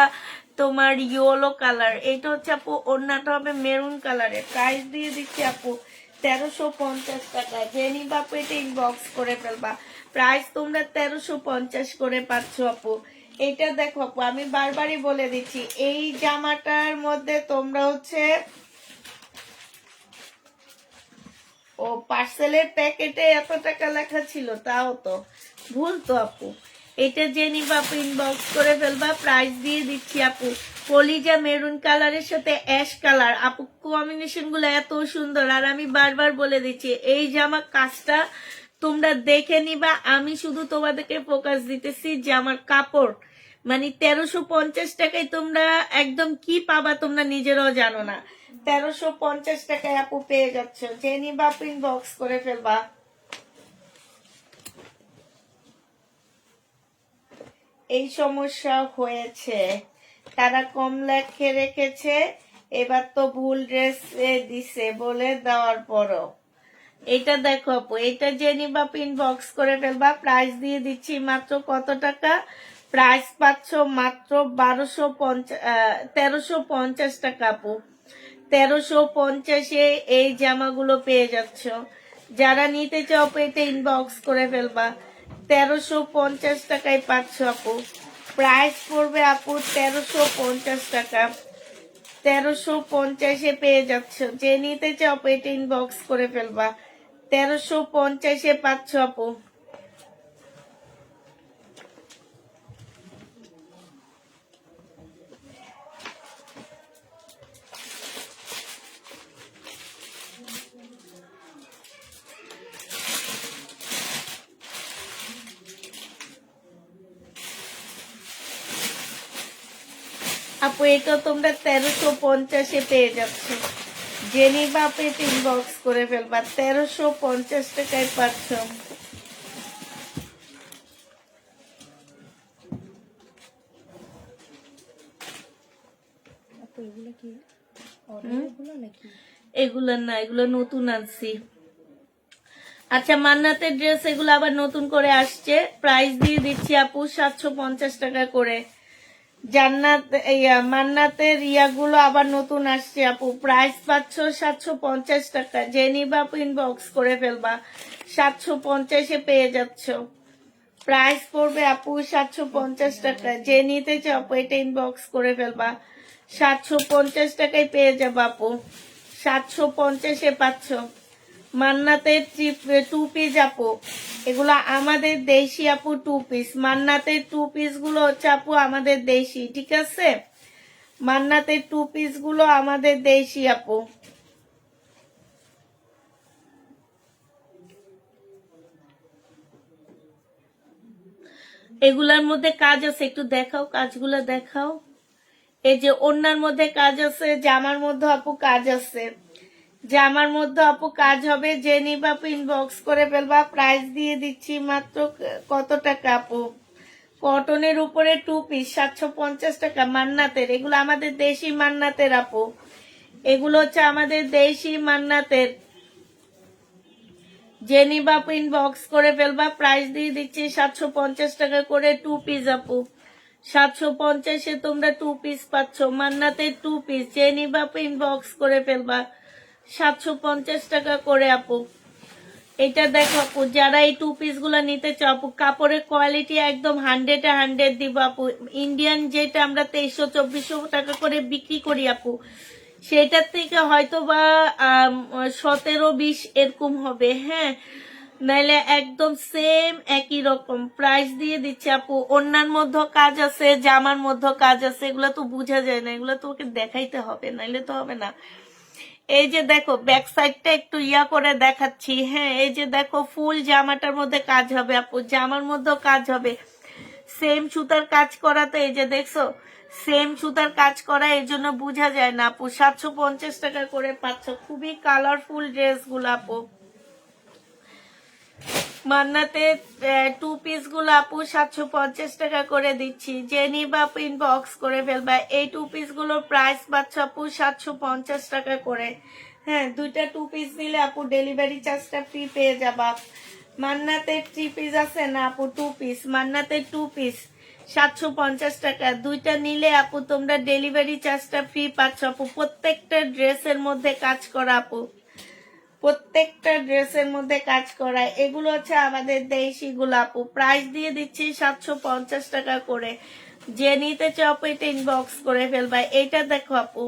তোমার ইয়েলো কালার, এটা হচ্ছে আপু ওড়নাটা হবে মেরুন কালারের। প্রাইস দিয়ে দিচ্ছি আপু 1350 টাকা। যে নিবা আপু এটা ইনবক্স করে ফেলবা, প্রাইস তোমরা 1350 করে পাচ্ছ আপু। এটা দেখো আপু, আমি বারবারই বলে দিচ্ছি, এই জামাটার মধ্যে তোমরা হচ্ছে, ও পার্সেলের প্যাকেটে এত টাকা লেখা ছিল, তাও তো ভুল তো আপু। এটা যে নিবা আপু ইনবক্স করে ফেলবা, প্রাইস দিয়ে দিচ্ছি আপু কলিজা মেরুন কালারের সাথে অ্যাশ কালার আপু, কম্বিনেশন গুলো এত সুন্দর। আর আমি বারবার বলে দিচ্ছি এই জামা কাজটা তোমরা দেখে নিবা, আমি শুধু তোমাদেরকে ফোকাস দিতেছি যে আমার কাপড়। মানে 1350 টাকায় তোমরা একদম কি পাবা তোমরা নিজেরাও জানো না। 1350 টাকায় আপু পেয়ে যাচ্ছ, যে নিবা আপু ইনবক্স করে ফেলবা। এই সমস্যা হয়েছে, তারা কম লেখে রেখেছে, এবার তো ভুল ড্রেস দিছে বলে দেওয়ার পরও। এটা দেখো আপু, এটা যে নিবা আপু ইনবক্স করে ফেলবা, প্রাইস দিয়ে দিচ্ছি মাত্র কত টাকা? প্রাইস পাচ্ছ মাত্র 1350 টাকা আপু। 1350-এ এই জামাগুলো পেয়ে যাচ্ছ। যারা নিতে চাও আপু এটা ইনবক্স করে ফেলবা, 1350 টাকায় পাচ্ছ আপু। প্রাইস পড়বে আপু 1350 টাকা। 1350-এ পেয়ে যাচ্ছ। যে নিতে চাও আপু এটা ইনবক্স করে ফেলবা। 1350-এ পাচ্ছ আপু। আপু এটা তোমরা 1350-এ পেয়ে যাচ্ছ। জেনিবা পেট ইনবক্স করে ফেলবা, 1350 টাকায় পাচ্ছ। আপু এগুলো কি অর্ডার এগুলো নাকি? এগুলো না, এগুলো নতুন আনছি। আচ্ছা মান্নাতের ড্রেস এগুলো আবার নতুন করে আসছে, প্রাইস দিয়ে দিচ্ছি আপু 750 টাকা করে। জান্নাত মান্নাতের ইয়াগুলো আবার নতুন আসছে আপু, প্রাইস পাচ্ছ 750 টাকা। জেনিবা আপু ইনবক্স করে ফেলবা, 750-এ পেয়ে যাচ্ছ। প্রাইস পড়বে আপু 750 টাকা। যে নিতে চাও আপু এটা ইনবক্স করে ফেলবা, 750 টাকায় পেয়ে যাবো আপু, 750-এ পাচ্ছ। মান্নাতের টু পিস আপু, এগুলো আমাদের দেশি আপু টু পিস। মান্নাতের টু পিস গুলো হচ্ছে আপু আমাদের দেশি, ঠিক আছে? মান্নাতের টু পিস গুলো আমাদের দেশি আপু। এগুলার মধ্যে কাজ আছে, একটু দেখাও কাজগুলো দেখাও। এই যে ওড়নার মধ্যে কাজ আছে, জামার মধ্যে আপু কাজ আছে। জামার মধ্যে আপু কাজ হবে, যে নিবা আপু ইনবক্স করে ফেলবা। প্রাইস দিয়ে দিচ্ছি মাত্র কত টাকা আপু? কটনের উপরে টু পিস 750 টাকা মান্নাতের। এগুলো আমাদের দেশি মান্নাতের আপু, এগুলো হচ্ছে আমাদের দেশি মান্নাতের। যে নিবা আপু ইনবক্স করে ফেলবা, প্রাইস দিয়ে দিচ্ছি 750 টাকা করে টু পিস আপু। 750-এ তোমরা টু পিস পাচ্ছ, মান্নাতের টু পিস। যে নিবা আপু ইনবক্স করে ফেলবা, 750 টাকা করে আপু। এটা দেখো আপু, যারা এই টু পিস গুলা নিতে চাও আপু, কাপড়ের কোয়ালিটি একদম 100-এ 100 দিব আপু। ইন্ডিয়ান যেটা আমরা 2300-2400 টাকা করে বিক্রি করি আপু, সেটার থেকে হয়তো বা 17-20 এরকম হবে, হ্যাঁ, নাইলে একদম সেম একই রকম প্রাইস দিয়ে দিচ্ছে আপু। ওড়নার মধ্যে কাজ আছে, জামার মধ্যে কাজ আছে, এগুলো তো বোঝা যায় না, এগুলো তোকে দেখাইতে হবে, নাইলে তো হবে না। এই যে দেখো ব্যাক সাইডটা একটু ইয়া করে দেখাচ্ছি, হ্যাঁ, এই যে দেখো ফুল জামাটার মধ্যে কাজ হবে আপু, জামার মধ্যেও কাজ হবে। সেম সুতার কাজ করাতে, এই যে দেখছো সেম সুতার কাজ করা, এই জন্য বোঝা যায় না আপু। 750 টাকা করে পাচ্ছ, খুবই কালারফুল ড্রেস গুলো আপু। মান্নাতে টু পিস গুলো আপু 750 টাকা করে দিচ্ছি। যে নিবা আপু ইনবক্স করে ফেলবা। এই টু পিস গুলোর প্রাইস পাচ্ছ আপু 750 টাকা করে। হ্যাঁ, দুইটা টু পিস নিলে আপু ডেলিভারি চার্জটা ফ্রি পেয়ে যাবা। মান্নাতের থ্রি পিস আছে না আপু, টু পিস, মান্নাতের টু পিস 750 টাকা। দুইটা নিলে আপু তোমরা ডেলিভারি চার্জটা ফ্রি পাচ্ছ আপু। প্রত্যেকটা ড্রেসের মধ্যে কাজ করা আপু, প্রত্যেকটা ড্রেসের মধ্যে কাজ করা। এগুলো হচ্ছে আমাদের দেশি গুলো আপু। প্রাইস দিয়ে দিচ্ছি 750 টাকা করে। যে নিতে চাও আপু এটা ইনবক্স করে ফেলবা। এইটা দেখো আপু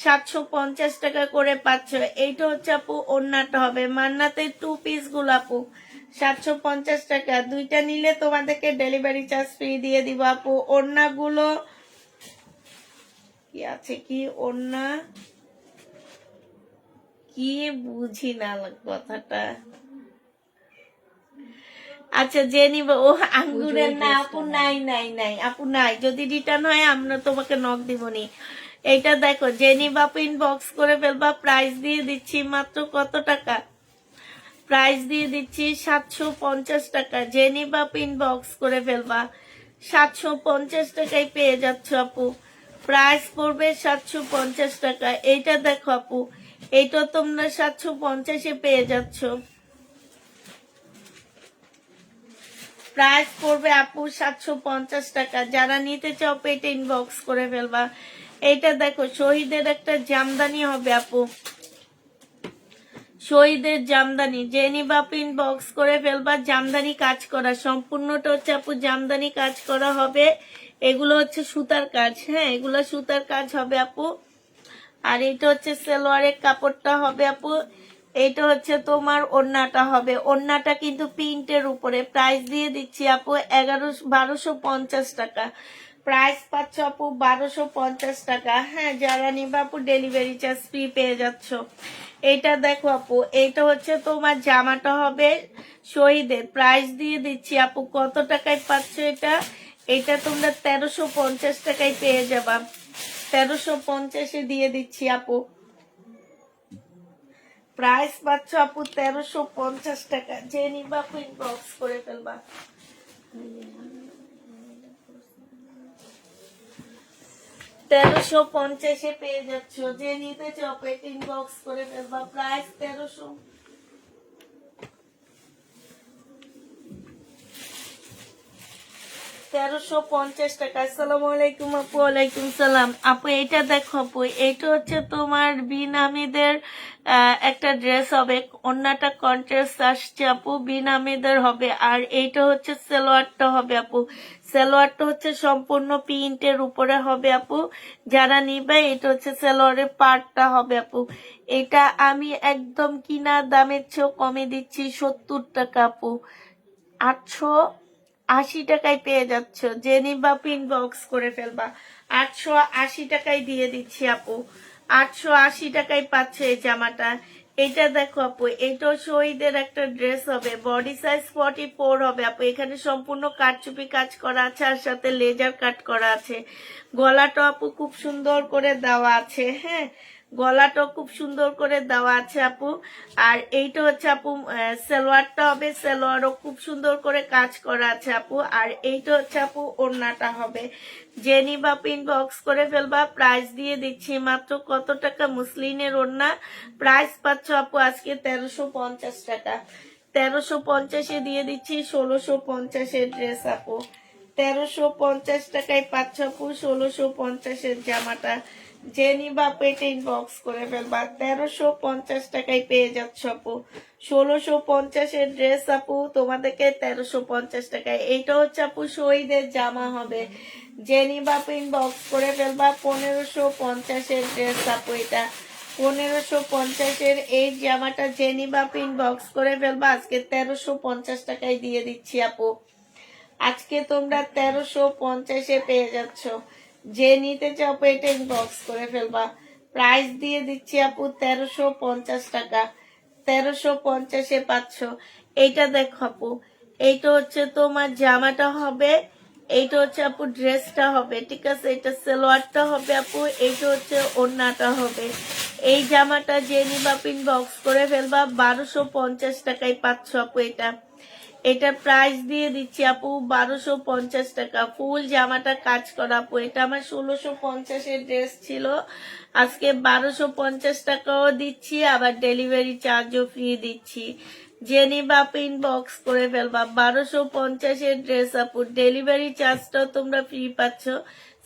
750 টাকা করে পাচ্ছ। এইটা হচ্ছে আপু ওড়নাটা হবে। মান্নাতের টু পিস গুলো আপু 750 টাকা। দুইটা নিলে তোমাদেরকে ডেলিভারি চার্জ ফ্রি দিয়ে দিব আপু। ওড়না গুলো কি আছে, কি ওড়না কি বুঝি না কথাটা। আচ্ছা যে নিব, ও আঙ্গুরের না আপু, নাই নাই নাই আপু, নাই। যদি রিটার্ন হয় আমরা তোমাকে নক দিবনি। এটা দেখো যে নিবা আপু ইনবক্স করে ফেলবা। প্রাইস দিয়ে দিচ্ছি মাত্র কত টাকা? প্রাইস দিয়ে দিচ্ছি 750 টাকা। যে নিবা আপু ইনবক্স করে ফেলবা, 750 টাকায় পেয়ে যাচ্ছ আপু। প্রাইস পড়বে 750 টাকা। এইটা দেখো আপু, এইটা তোমরা 750-এ পেয়ে যাচ্ছ। প্রাইস পড়বে আপু 750 টাকা। যারা নিতে চাও পেটে ইনবক্স করে ফেলবা। এইটা দেখো শহীদের একটা জামদানি হবে আপু, শহীদের জামদানি। যে নিবা আপু ইনবক্স করে ফেলবা। জামদানি কাজ করা, সম্পূর্ণটা হচ্ছে আপু জামদানি কাজ করা হবে। এগুলো হচ্ছে সুতার কাজ, হ্যাঁ, এগুলো সুতার কাজ হবে আপু। আর এটা হচ্ছে সালোয়ারের কাপড়টা হবে আপু। এইটা হচ্ছে তোমার ওড়নাটা হবে, ওড়নাটা কিন্তু প্রিন্টের উপরে, প্রাইস দিয়ে দিচ্ছি আপু 1250 টাকা। প্রাইস পাচ্ছ আপু 1250 টাকা। হ্যাঁ, যারা নিবা আপু ডেলিভারি চার্জ ফ্রি পেয়ে যাচ্ছ। এটা দেখো আপু, এইটা হচ্ছে তোমার জামাটা হবে শহীদের, প্রাইস দিয়ে দিচ্ছি আপু কত টাকায় পাচ্ছ এটা? এটা তোমরা 1350 টাকায় পেয়ে যাবা, 1350-এ দিয়ে দিচ্ছি আপু। প্রাইস পাচ্ছ আপু 1350 টাকা। যে নিবা আপু ইনবক্স করে ফেলবা। 1350-এ পেয়ে যাচ্ছ, যে নিতে চাও ইনবক্স করে ফেলবা। প্রাইস 1350 টাকা। আসসালামু আলাইকুম আপু। ওয়ালাইকুম সালাম আপু। এটা দেখো আপু, এটা হচ্ছে তোমার বিনামীদের একটা ড্রেস হবে, অন্যটা কন্ট্রাস্ট আসছে আপু, বিনামীদের হবে। আর এইটা হচ্ছে সালোয়ারটা হবে আপু, সালোয়ারটা হচ্ছে সম্পূর্ণ প্রিন্টের উপরে হবে আপু। যারা নিবে এটা হচ্ছে সালোয়ারের পার্টটা হবে আপু। এটা আমি একদম কিনা দামের চেয়েও কমে দিচ্ছি 70 টাকা আপু, 880 টাকায় পেয়ে যাচ্ছ। যে নিবা ইনবক্স করে ফেলবা। 880 টাকায় দিয়ে দিচ্ছি আপু, 880 টাকায় পাচ্ছে এই জামাটা। এটা দেখো আপু, এটাও শহীদের একটা ড্রেস হবে, বডি সাইজ 44 হবে আপু। এখানে সম্পূর্ণ কাটচুপি কাজ করা আছে, আর সাথে লেজার কাট করা আছে। গলাটা আপু খুব সুন্দর করে দেওয়া আছে। হ্যাঁ, গলাটাও খুব সুন্দর করে দেওয়া আছে আপু। আর এইটা হচ্ছে আপু সালোয়ারটা হবে, সালোয়ারও খুব সুন্দর করে কাজ করা আছে আপু। আর এইটা হচ্ছে আপু ওড়নাটা হবে। যে নিবা ইনবক্স করে ফেলবা। প্রাইস দিয়ে দিচ্ছি মাত্র কত টাকা? মুসলিনের ওড়না প্রাইস পাচ্ছ আপু আজকে 1350 টাকা। 1350-এ দিয়ে দিচ্ছি 1650-এর ড্রেস আপু। 1350 টাকায় পাচ্ছ আপু 1650-এর জামাটা। যে নিবা পেটে ইনবক্স করে ফেলবা। 1350 টাকায় পেয়ে যাচ্ছ আপু 1650-এর ড্রেস আপু, তোমাদেরকে 1350 টাকায়। এইটা হচ্ছে আপু শহীদের জামা হবে। যে নিবা ইনবক্স করে ফেলবা। 1550-এর ড্রেস আপু, এটা 1550-এর এই জামাটা যে নিবা ইনবক্স করে ফেলবা। আজকে 1350 টাকায় দিয়ে দিচ্ছি আপু। আজকে তোমরা 1350-এ পেয়ে যাচ্ছ। যে নিতে চাও পেটে ইনবক্স করে ফেলবা। প্রাইস দিয়ে দিচ্ছি আপু 1350 টাকা। 1350-এ পাচ্ছ। এইটা দেখো আপু, এইটা হচ্ছে তোমার জামাটা হবে, এইটা হচ্ছে আপু ড্রেসটা হবে, ঠিক আছে? এটা সালোয়ারটা হবে আপু, এইটা হচ্ছে ওড়নাটা হবে। এই জামাটা যে নিবা ইনবক্স করে ফেলবা। 1250 টাকায় পাচ্ছ আপু এটা। এটা প্রাইস দিয়ে দিচ্ছি আপু 1250 টাকা। ফুল জামাটা কাজ করা আপু। এটা আমার 1650-এর ড্রেস ছিল, আজকে 1250 টাকাও দিচ্ছি, আবার ডেলিভারি চার্জও ফ্রি দিচ্ছি। যে নিবা আপু ইনবক্স করে ফেলবা। 1250-এর ড্রেস আপু, ডেলিভারি চার্জটাও তোমরা ফ্রি পাচ্ছ।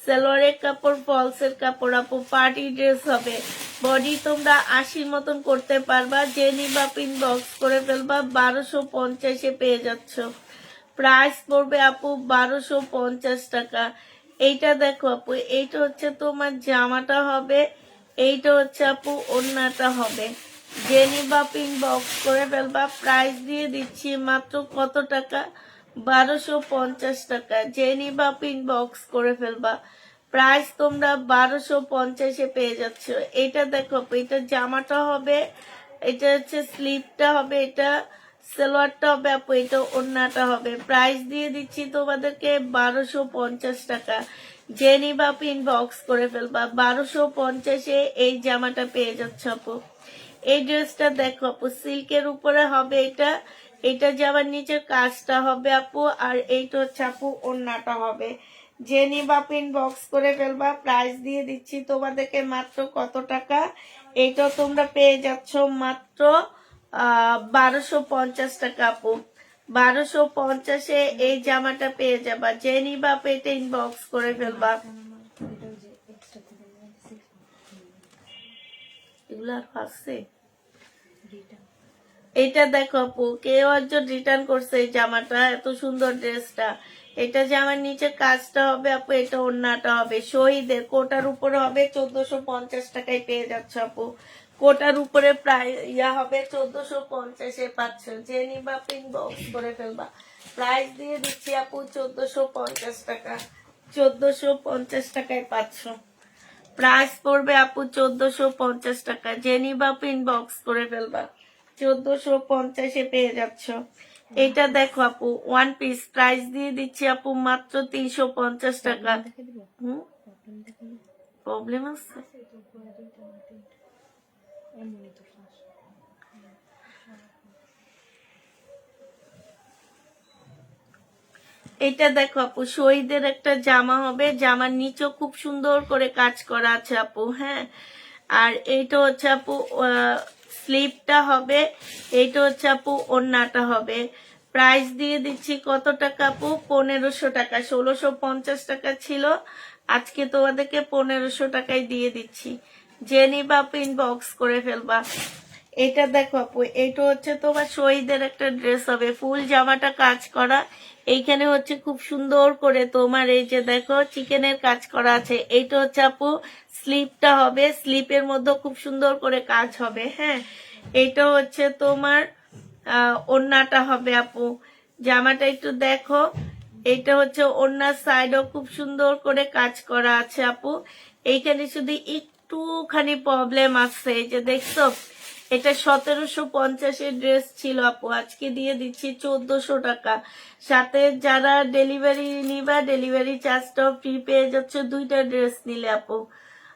সালোয়ারের কাপড়, ফলসের কাপড় আপু, পার্টি ড্রেস হবে। বডি তোমরা 80 মতন করতে পারবা। যে নিবা ইনবক্স করে ফেলবা। 1250-এ পেয়ে যাচ্ছ। প্রাইস পড়বে আপু 1250 টাকা। এইটা দেখো আপু, এইটা হচ্ছে তোমার জামাটা হবে, এইটা হচ্ছে আপু ওড়নাটা হবে। যে নিবা ইনবক্স করে ফেলবা। প্রাইস দিয়ে দিচ্ছি মাত্র কত টাকা? 1250 টাকা। যে নিবা ইনবক্স করে ফেলবা। প্রাইস তোমরা 1250-এ পেয়ে যাচ্ছ। এটা দেখো আপু, এটা জামাটা হবে, এটা হচ্ছে স্লিপটা হবে, এটা সালোয়ারটা হবে আপু, এটা ওড়নাটা হবে। প্রাইস দিয়ে দিচ্ছি তোমাদেরকে 1250 টাকা। যে নিবা ইনবক্স করে ফেলবা। 1250-এ এই জামাটা পেয়ে যাচ্ছ আপু। এই ড্রেসটা দেখো আপু, সিল্কের উপরে হবে এটা। এটা জামার নিচের কাজটা হবে আপু, আর এইটা হচ্ছে আপু ওড়নাটা হবে। যে নিবা ইনবক্স করে ফেলবা। প্রাইস দিয়ে দিচ্ছি তোমাদেরকে মাত্র কত টাকা? এইটাও তোমরা পেয়ে যাচ্ছ মাত্র 1250 টাকা আপু। 1250-এ এই জামাটা পেয়ে যাবা। যে নিবা পেটে ইনবক্স করে ফেলবা। এগুলো আর আছে। এটা দেখো আপু, কেউ একজন রিটার্ন করছে এই জামাটা, এত সুন্দর ড্রেসটা। এটা জামার নিচে কাজটা হবে আপু, এটা ওড়নাটা হবে শহীদের কোটার উপরে হবে 1450 টাকায় পেয়ে যাচ্ছে আপু। কোটার উপরে প্রায় হবে 1450-এ পাচ্ছ, যে নিবা পিন বক্স করে ফেলবা। প্রাইস দিয়ে দিচ্ছি আপু 1450 টাকা, 1450 টাকায় পাচ্ছ। প্রাইস পড়বে আপু 1450 টাকা, যে নিবা পিন বক্স করে ফেলবা, 1450-এ পেয়ে যাচ্ছ। এটা দেখো আপু ওয়ান পিস, প্রাইস দিয়ে দিচ্ছি আপু মাত্র 350 টাকা। প্রবলেম আছে? এটা দেখো আপু শহীদের একটা জামা হবে, জামার নিচেও খুব সুন্দর করে কাজ করা আছে আপু। হ্যাঁ, আর এইটা হচ্ছে আপু স্লিপটা হবে, এইটা হচ্ছে আপু ওড়নাটা হবে। প্রাইস দিয়ে দিচ্ছি কত টাকা আপু? 1500 টাকা। 1650 টাকা ছিল, আজকে তোমাদেরকে 1500 টাকায় দিয়ে দিচ্ছি। যে নিবা ইনবক্স করে ফেলবা। এটা দেখো আপু, এটা হচ্ছে তোমার শহীদের একটা ড্রেস হবে, ফুল জামাটা কাজ করা। এইখানে হচ্ছে খুব সুন্দর করে তোমার এই যে দেখো চিকেনের কাজ করা আছে। এইটা হচ্ছে আপু স্লিপটা হবে, স্লিপের মধ্যে খুব সুন্দর করে কাজ হবে। হ্যাঁ, এটা হচ্ছে তোমার ওড়নাটা হবে আপু। জামাটা একটু দেখো, এটা হচ্ছে ওড়নার সাইডও খুব সুন্দর করে কাজ করা আছে আপু। এইখানে শুধু একটুখানি প্রবলেম আছে, এই যে দেখছো এটা 1750-এর ড্রেস ছিল আপু, আজকে দিয়ে দিচ্ছি 1400 টাকা। সাথে যারা ডেলিভারি নিবা ডেলিভারি চার্জটাও ফ্রি পেয়ে যাচ্ছে দুইটা ড্রেস নিলে আপু।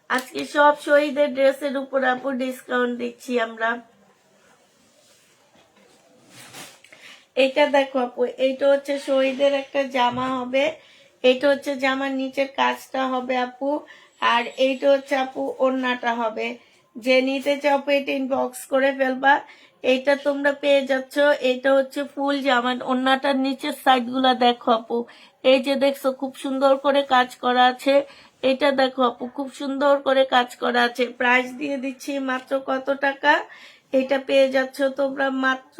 আজকে সব শহীদের ড্রেসের উপর আপু ডিসকাউন্ট দিচ্ছি আমরা। এটা দেখো আপু, এইটা হচ্ছে শহীদের একটা জামা হবে, এইটা হচ্ছে জামার নিচের কাজটা হবে আপু, আর এইটা হচ্ছে আপু ওড়নাটা হবে। যে নিতে চাও পেট ইনবক্স করে ফেলবা। এইটা তোমরা পেয়ে যাচ্ছ, এটা হচ্ছে ফুল জামার ওড়নাটার নিচের সাইড গুলা দেখো আপু, এই যে দেখছো খুব সুন্দর করে কাজ করা আছে। এটা দেখো আপু খুব সুন্দর করে কাজ করা আছে। প্রাইস দিয়ে দিচ্ছি মাত্র কত টাকা? এটা পেয়ে যাচ্ছ তোমরা মাত্র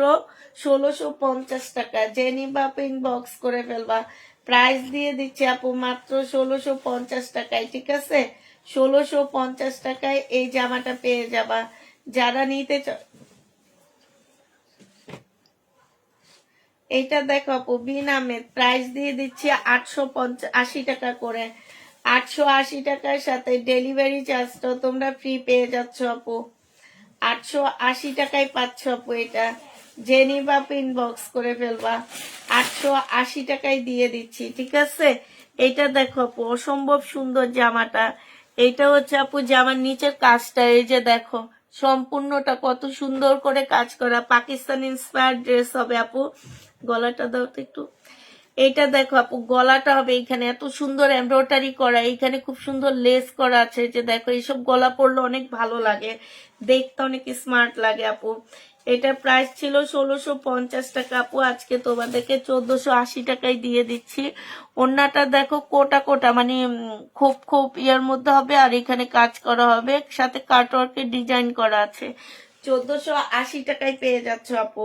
1650 টাকা। যে নিবা ইনবক্স করে ফেলবা। প্রাইস দিয়ে দিচ্ছি আপু মাত্র 1650 টাকায়, ঠিক আছে? 1650 টাকায় এই জামাটা পেয়ে যাবা। যারা নিতে এইটা দেখো আপু বিন আহমেদ, প্রাইস দিয়ে দিচ্ছি 880 টাকা করে। 880 টাকার সাথে ডেলিভারি চার্জটাও তোমরা ফ্রি পেয়ে যাচ্ছ আপু। 880 টাকায় পাচ্ছ আপু এটা। যে নিবা ইনবক্স করে ফেলবা। 880 টাকায় দিয়ে দিচ্ছি, ঠিক আছে? এটা দেখো আপু অসম্ভব সুন্দর জামাটা। এটা হচ্ছে আপু জামার নিচের কাজটা, এই যে দেখো সম্পূর্ণটা কত সুন্দর করে কাজ করা, পাকিস্তান ইন্সপায়ার্ড ড্রেস হবে আপু। গলাটা দাও তো একটু। এইটা দেখো আপু গলাটা হবে এখানে এত সুন্দর এমব্রয়ডারি করা, এইখানে খুব সুন্দর লেস করা আছে। যে দেখো এইসব গলা পরলে অনেক ভালো লাগে, দেখতে অনেক স্মার্ট লাগে আপু। এটা প্রাইস ছিল 1650 টাকা আপু, আজকে তোমাদেরকে 1480 টাকায় দিয়ে দিচ্ছি। ওড়নাটা দেখো কোটা কোটা মানে খুব খুব ইয়ার মধ্যে হবে, আর এখানে কাজ করা হবে, সাথে কাটওয়ার্কের ডিজাইন করা আছে। 1480 টাকায় পেয়ে যাচ্ছ আপু।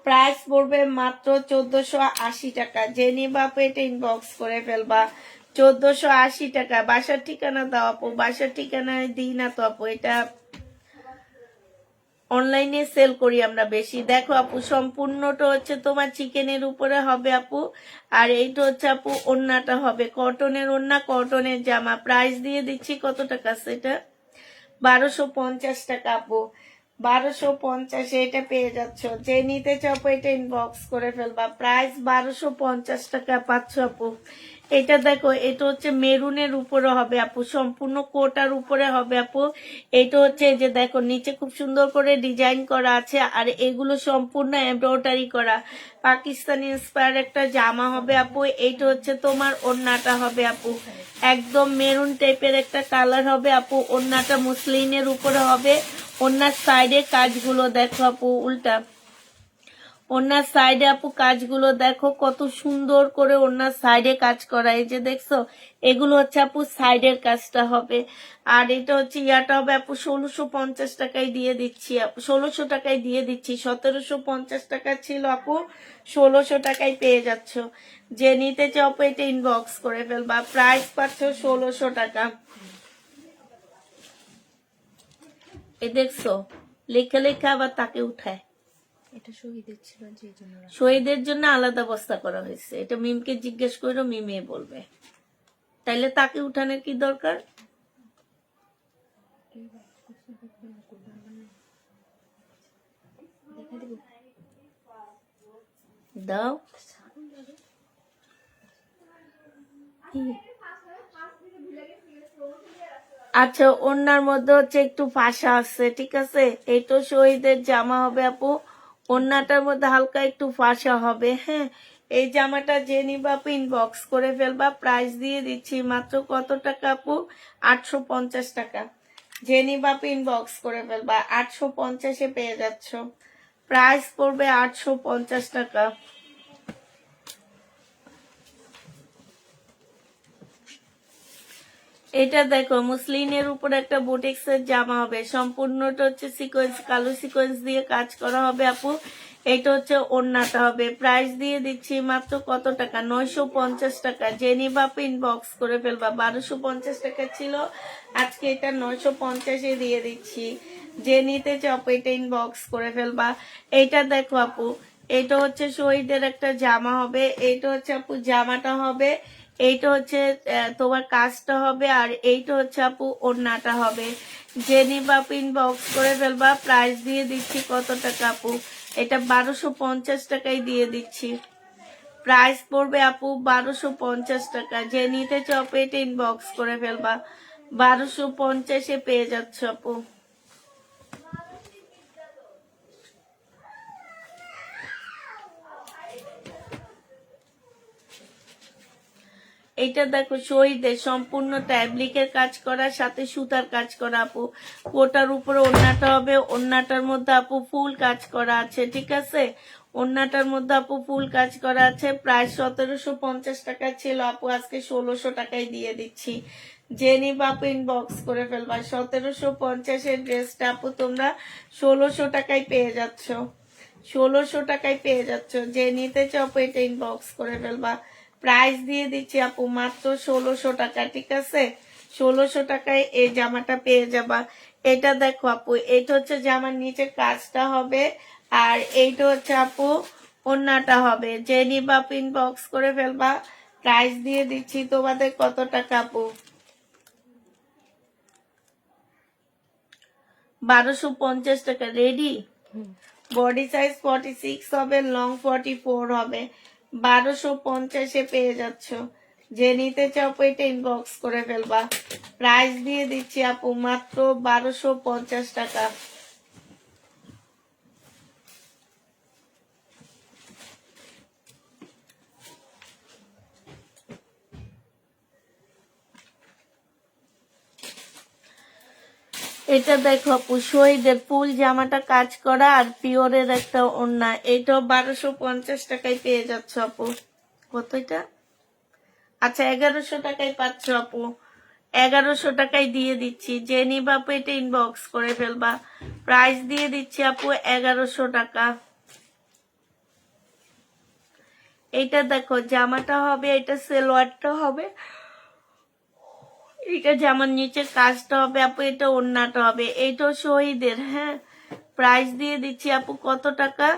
প্রাইস পড়বে মাত্র 1480 টাকা। যে নিবা পেটে ইনবক্স করে ফেলবা। 1480 টাকা। বাসার ঠিকানা দাও আপু। বাসার ঠিকানায় দিই না তো আপু, এটা অনলাইনে সেল করি আমরা বেশি। দেখো আপু সম্পূর্ণটা হচ্ছে তোমার চিকেনের উপরে হবে আপু, আর এইটা হচ্ছে আপু ওড়নাটা হবে কটনের ওড়না, কটনের জামা। প্রাইস দিয়ে দিচ্ছি কত টাকা? সেটা 1250 টাকা আপু। 1250 এটা পেয়ে যাচ্ছ। যে নিতে চাও এটা ইনবক্স করে ফেলবা। প্রাইস 1250 টাকা পাচ্ছ আপু। এটা দেখো এটা হচ্ছে মেরুনের উপরে হবে আপু, সম্পূর্ণ কোটার উপরে হবে আপু। এটা হচ্ছে যে দেখো নিচে খুব সুন্দর করে ডিজাইন করা আছে, আর এগুলো সম্পূর্ণ এমব্রয়ডারি করা পাকিস্তানি ইন্সপায়ার একটা জামা হবে আপু। এইটা হচ্ছে তোমার ওড়নাটা হবে আপু, একদম মেরুন টাইপের একটা কালার হবে আপু। ওড়নাটা মুসলিনের উপরে হবে। ওড়নার সাইডে কাজগুলো দেখো আপু উল্টা, ওনার সাইডে আপু কাজগুলো দেখো কত সুন্দর করে ওনার সাইডে কাজ করা, এই যে দেখছো এগুলো হচ্ছে আপু সাইডের কাজটা হবে। আর এটা হচ্ছে ইয়াটা হবে আপু 1650 টাকায় দিয়ে দিচ্ছি, 1600 টাকায় দিয়ে দিচ্ছি। 1750 টাকা ছিল আপু, 1600 টাকায় পেয়ে যাচ্ছ। যে নিতে চাও আপু এটা ইনবক্স করে ফেলবা, প্রাইস পাচ্ছ 1600 টাকা। এই দেখছো লেখা লেখা আবার তাকে উঠায়। এটা শহীদের ছিল যে জন্য শহীদের জন্য আলাদা বস্তা করা হয়েছে, এটা মিমকে জিজ্ঞেস করো, মিমে বলবে। তাইলে তাকে উঠানোর কি দরকার? দেখা দিব। দাও। আচ্ছা ওনার মধ্যে হচ্ছে একটু ফাঁসা আছে, ঠিক আছে। এই তো শহীদের জামা হবে আপু, ওন্নাটার মধ্যে হালকা একটু ফাঁসা হবে। হ্যাঁ, এই জামাটা যে নিবা আপু ইনবক্স করে ফেলবা, প্রাইস দিয়ে দিচ্ছি মাত্র কত টাকা আপু, 850 টাকা। যে নিবা আপু ইনবক্স করে ফেলবা, 850-এ পেয়ে যাচ্ছ। প্রাইস পড়বে 850 টাকা। এটা দেখো মুসলিনের উপর একটা বুটিক্সের জামা হবে, সম্পূর্ণটা হচ্ছে সিকোয়েন্স, কালো সিকোয়েন্স দিয়ে কাজ করা হবে আপু। এটা হচ্ছে ওড়নাটা হবে, প্রাইস দিয়ে দিচ্ছি মাত্র কত টাকা, 950 টাকা। যে নিবা আপু ইনবক্স করে ফেলবা, 1250 টাকা ছিল, আজকে এটা 950-এ দিয়ে দিচ্ছি। যে নিতে চাও আপু এটা ইনবক্স করে ফেলবা। এইটা দেখো আপু, এটা হচ্ছে শহীদের একটা জামা হবে, এইটা হচ্ছে আপু জামাটা হবে, এইটা হচ্ছে তোমার কাজটা হবে, আর এইটা হচ্ছে আপু ওড়নাটা হবে। যে নিবা আপু ইনবক্স করে ফেলবা, প্রাইস দিয়ে দিচ্ছি কত টাকা আপু, এটা 1250 টাকায় দিয়ে দিচ্ছি। প্রাইস পড়বে আপু 1250 টাকা। যে নিতে চাও আপু এটা ইনবক্স করে ফেলবা, 1250-এ পেয়ে যাচ্ছ আপু। এটা দেখো শহীদের সম্পূর্ণ ট্যাবলিকের কাজ করা, সাথে সুতার কাজ করা আপু। কোটার উপরে ওড়নাটা হবে, ওড়নাটার মধ্যে আপু ফুল কাজ করা আছে, ঠিক আছে। ওড়নাটার মধ্যে আপু ফুল কাজ করা আছে। প্রাইস 1750 টাকা ছিল আপু, আজকে 1600 টাকায় দিয়ে দিচ্ছি। যে নিবা আপু ইনবক্স করে ফেলবা, 1750-এর ড্রেসটা আপু তোমরা 1600 টাকায় পেয়ে যাচ্ছ, 1600 টাকায় পেয়ে যাচ্ছ। যে নিতে চাও আপু এটা ইনবক্স করে ফেলবা, প্রাইস দিয়ে দিচ্ছি আপু মাত্র 1600 টাকা, ঠিক আছে। 1600 টাকায় এই জামাটা পেয়ে যাবা। এটা দেখো আপু, এটা হচ্ছে জামার নিচে কাজটা হবে, আর এইটা হচ্ছে আপু ওড়নাটা হবে। যে নিবা আপু ইনবক্স করে ফেলবা, প্রাইস দিয়ে দিচ্ছি তোমাদের কত টাকা আপু, 1250 টাকা। রেডি? বডি সাইজ 46 হবে, লং 44 হবে, 1250-এ পেয়ে যাচ্ছ। যে নিতে চাও আপু এটা ইনবক্স করে ফেলবা, প্রাইস দিয়ে দিচ্ছি আপু মাত্র 1250 টাকা। এটা দেখো আপু শহীদের ফুল জামাটা কাজ করা, আর পিওরের একটা ওড়না, এটাও 1250 টাকায় পেয়ে যাচ্ছ আপু। কত এটা? আচ্ছা 1100 টাকায় পাচ্ছ আপু, 1100 টাকায় দিয়ে দিচ্ছি। যে নিবা আপু এটা ইনবক্স করে ফেলবা, প্রাইস দিয়ে দিচ্ছি আপু 1100 টাকা। এইটা দেখো জামাটা হবে, এটা সেলোয়ারটা হবে, এটা জামার নিচে কাজটা হবে আপু, এটা ওড়নাটা হবে। এইটাও শহীদের। হ্যাঁ, প্রাইস দিয়ে দিচ্ছি আপু কত টাকা,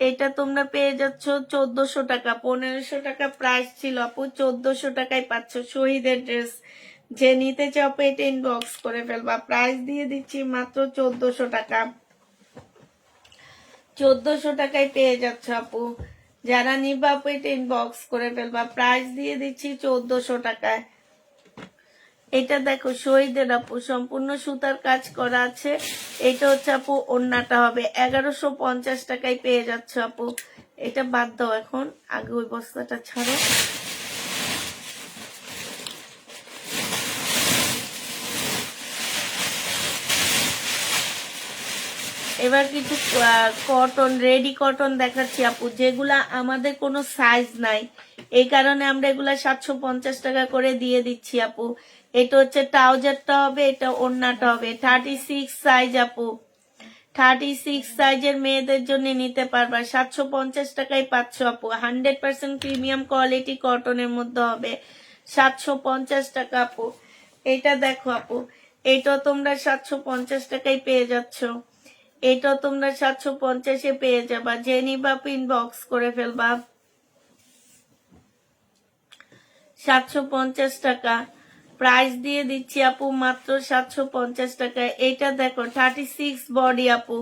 এটা তোমরা পেয়ে যাচ্ছ 1400 টাকা। 1500 টাকা প্রাইস ছিল আপু, 1400 টাকায় পাচ্ছ শহীদের ড্রেস। যে নিতে চাও আপু এটা ইনবক্স করে ফেলবা, প্রাইস দিয়ে দিচ্ছি মাত্র 1400 টাকা। 1400 টাকায় পেয়ে যাচ্ছ আপু। যারা নিবা আপু এটা ইনবক্স করে ফেলবা, প্রাইস দিয়ে দিচ্ছি 1400 টাকায়। এটা দেখো শহীদের আপু সম্পূর্ণ সুতার কাজ করা আছে, এটা হচ্ছে আপু ওড়নাটা হবে, 1150 টাকায় পেয়ে যাচ্ছ আপু। এটা বাদ দাও এখন, আগে ওই বস্তাটা ছাড়ো। এবার কিছু কটন, রেডি কটন দেখাচ্ছি আপু, যেগুলা আমাদের কোনো সাইজ নাই, এই কারণে আমরা এগুলা 750 টাকা করে দিয়ে দিচ্ছি আপু। এটা হচ্ছে ট্রাউজারটা হবে, এটা ওড়নাটা হবে 36 সাইজ আপু। 36 সাইজের মেয়েদের জন্য নিতে পারবা, 750 টাকায় পাচ্ছ আপু। 100% প্রিমিয়াম কোয়ালিটি কটনের মধ্যে হবে, 750 টাকা আপু। এটা দেখো আপু, এইটাও তোমরা 750 টাকায় পেয়ে যাচ্ছ, এটাও তোমরা 750-এ পেয়ে যাবা। যে নিবা ইনবক্স করে ফেলবা। 750 টাকা প্রাইস দিয়ে দিচ্ছি আপু, মাত্র 750 টাকায়। এটা দেখো 36 বডি আপু,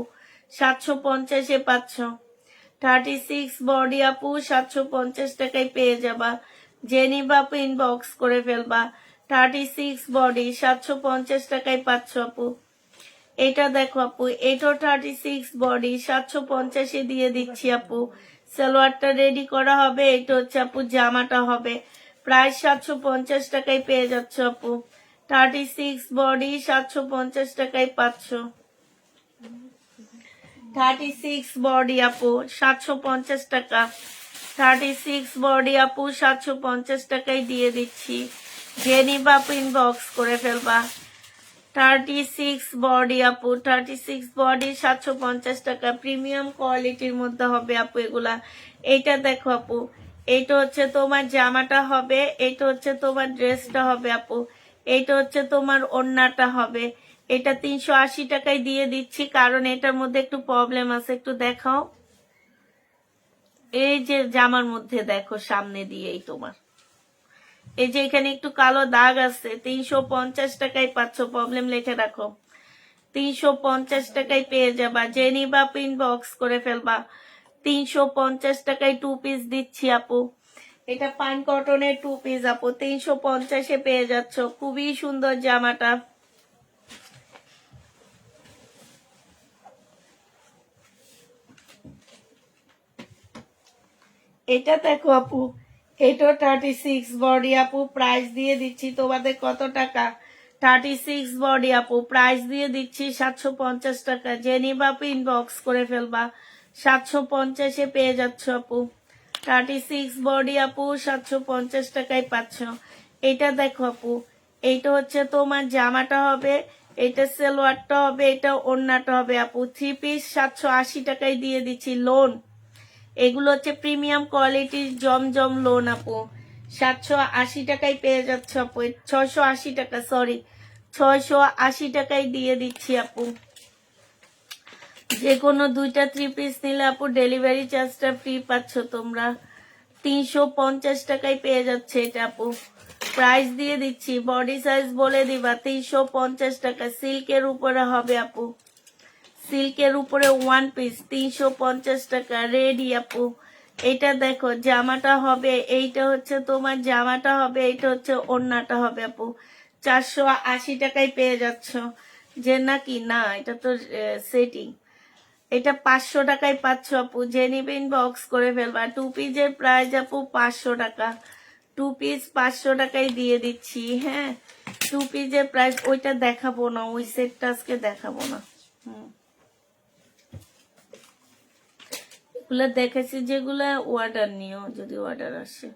750-এ পাচ্ছ। 36 বডি আপু 750 টাকায় পেয়ে যাবা। যে নিবা ইনবক্স করে ফেলবা। 36 বডি 750 টাকায় পাচ্ছ আপু। এটা দেখো আপু, এটাও 36 বডি 750-এ দিয়ে দিচ্ছি আপু। সালোয়ারটা রেডি করা হবে, এটা হচ্ছে আপু জামাটা হবে। প্রাইস 750 টাকায় পেয়ে যাচ্ছ আপু। 36 বডি 750 টাকায় পাচ্ছ। 36 বডি আপু 750 টাকা। 36 বডি আপু 750 টাকায় দিয়ে দিচ্ছি। যে নিবা ইনবক্স করে ফেলবা। 36 বডি আপু, 36 বডি 750 টাকা। প্রিমিয়াম কোয়ালিটির মধ্যে হবে আপু এগুলা। এইটা দেখো আপু, এইটা হচ্ছে তোমার জামাটা হবে, এইটা হচ্ছে তোমার ড্রেসটা হবে আপু, এইটা হচ্ছে তোমার ওড়নাটা হবে। এটা 380 টাকায় দিয়ে দিচ্ছি, কারণ এটার মধ্যে একটু প্রবলেম আছে, একটু দেখাও। এই যে জামার মধ্যে দেখো সামনে দিয়েই তোমার এই যে এখানে একটু কালো দাগ আছে। 350 টাকায় পাচ্ছ, প্রবলেম লিখে রাখো। 350 টাকায় পেয়ে যাবা। যে নিবা ইনবক্স করে ফেলবা। 350 টাকায় 2 পিস দিচ্ছি আপু। এটা পাইন কটনের 2 পিস আপু, 350-এ পেয়ে যাচ্ছ। খুবই সুন্দর জামাটা। এটা দেখো আপু, এটা 36 বডি আপু, প্রাইস দিয়ে দিচ্ছি তোমাদের কত টাকা? 36 বডি আপু, প্রাইস দিয়ে দিচ্ছি 750 টাকা। যে নিবা ইনবক্স করে ফেলবা। 750-এ পেয়ে যাচ্ছ আপু। 36 বডি আপু 750 টাকায় পাচ্ছ। এটা দেখো আপু, এইটা হচ্ছে তোমার জামাটা হবে, এটা সালোয়ারটা হবে, এটা ওড়নাটা হবে আপু। 3 পিস 780 টাকায় দিয়ে দিচ্ছি। লোন, এগুলো হচ্ছে প্রিমিয়াম কোয়ালিটির জমজম লোন আপু। 780 টাকায় পেয়ে যাচ্ছে আপু। 680 টাকা, সরি 680 টাকায় দিয়ে দিচ্ছি আপু। যে কোনো 2টা 3 পিস নিলে আপু ডেলিভারি চার্জটা ফ্রি পাচ্ছ তোমরা। 350 টাকায় পেয়ে যাচ্ছে এটা আপু। প্রাইস দিয়ে দিচ্ছি, বডি সাইজ বলে দিবা। 350 টাকা, সিল্কের উপরে হবে আপু। সিল্কের উপরে 1 পিস 350 টাকা, রেডি আপু। এটা দেখো জামাটা হবে, এইটা হচ্ছে তোমার জামাটা হবে, এইটা হচ্ছে ওড়নাটা হবে আপু। 480 টাকায় পেয়ে যাচ্ছ। যে নাকি না, এটা তো সেটিং। এটা 500 টাকায় পাচ্ছ আপু। যে নিবে ইনবক্স করে ফেলবা। 2 পিসের প্রাইস আপু 500 টাকা। 2 পিস 500 টাকায় দিয়ে দিচ্ছি। হ্যাঁ, 2 পিসের প্রাইস ওইটা দেখাবো না, ওই সেটটা আজকে দেখাবো না। এগুলো দেখেছি যেগুলা অর্ডার নিও, যদি অর্ডার আসে।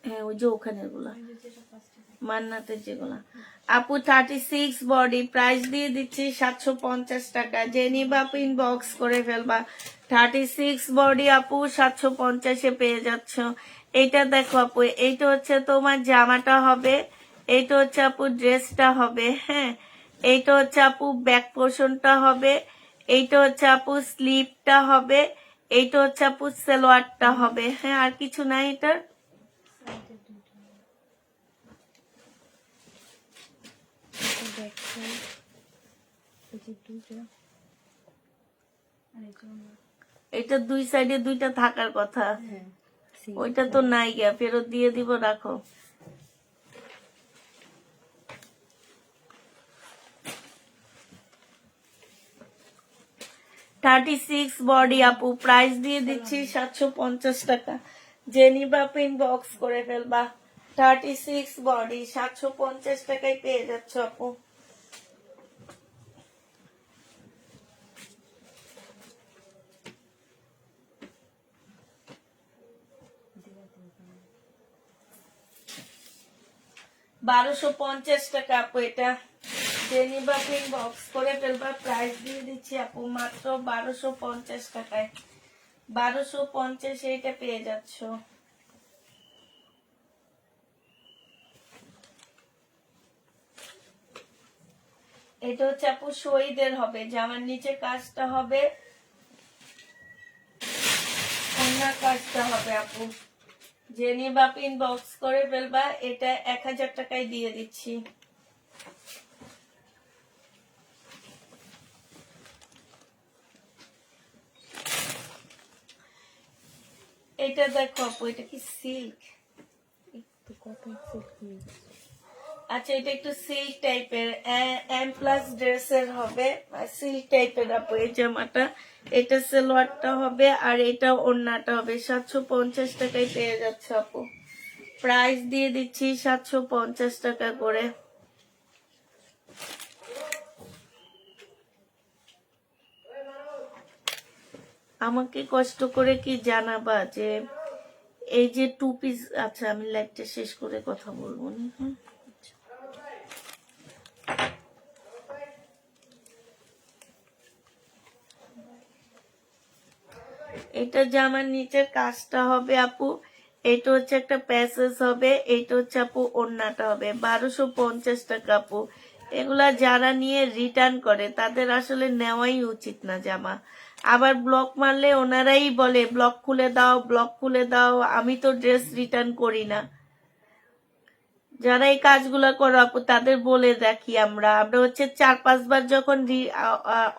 হ্যাঁ, ওই যে ওখানে গুলা মান্নাতের যেগুলা আপু। 36 বডি, প্রাইস দিয়ে দিচ্ছি 750 টাকা। যে নিবা ইনবক্স করে ফেলবা। 36 বডি আপু 750-এ পেয়ে যাচ্ছ। এইটা দেখো আপু, এইটা হচ্ছে তোমার জামাটা হবে, এইটা হচ্ছে আপু ড্রেসটা হবে। হ্যাঁ, এইটা হচ্ছে আপু ব্যাক পোর্শনটা হবে, এইটা হচ্ছে আপু স্লিপটা হবে, এইটা হচ্ছে আপু সালোয়ারটা হবে। হ্যাঁ, আর কিছু নাই এটার। এটা 2 সাইডে 2টা থাকার কথা, ওইটা তো নাই গিয়া, ফেরত দিয়ে দিব, রাখো। $36 বডি আপু, প্রাইস দিয়ে দিচ্ছি 750 টাকা। যে নিবা ইনবক্স করে ফেলবা। 36 বডি 750 টাকায় পেয়ে যাচ্ছ আপু। 1250 টাকা আপু। এটা যে নিবা ইনবক্স করে ফেলবা, প্রাইস দিয়ে দিচ্ছি আপু মাত্র 1250 টাকায়। 1250 এইটা পেয়ে যাচ্ছ। এটা হচ্ছে আপু শহীদের হবে, জামার নিচে কাজটা হবে, অন্য কাজটা হবে আপু। যে নিবা ইনবক্স করে ফেলবা, এটা 1000 টাকায় দিয়ে দিচ্ছি। এটা দেখো আপু, এটা কি সিল্ক? একটু কটন সিল্ক নিয়ে গেছে। আচ্ছা, এটা একটু সিল্ক টাইপের, এম প্লাস ড্রেসের হবে, সিল্ক টাইপের আপু এই জামাটা। এটা সালোয়ারটা হবে আর এটা ওড়নাটা হবে। 750 টাকায় পেয়ে যাচ্ছে আপু। প্রাইস দিয়ে দিচ্ছি 750 টাকা করে। আমাকে কষ্ট করে কি জানাবা যে এই যে 2 পিস, আচ্ছা আমি লাইভটা শেষ করে কথা বলবো না। এটা জামার নিচের কাজটা হবে আপু, এটা হচ্ছে একটা প্যাসেজ হবে, এটা হচ্ছে আপু ওড়নাটা হবে। 1250 টাকা আপু। এগুলা যারা নিয়ে রিটার্ন করে তাদের আসলে নেওয়াই উচিত না জামা। আবার ব্লক মারলে ওনারাই বলে ব্লক খুলে দাও, ব্লক খুলে দাও। আমি তো ড্রেস রিটার্ন করি না। যারা এই কাজগুলা করো আপু তাদের বলে রাখি, আমরা হচ্ছে 4-5 বার যখন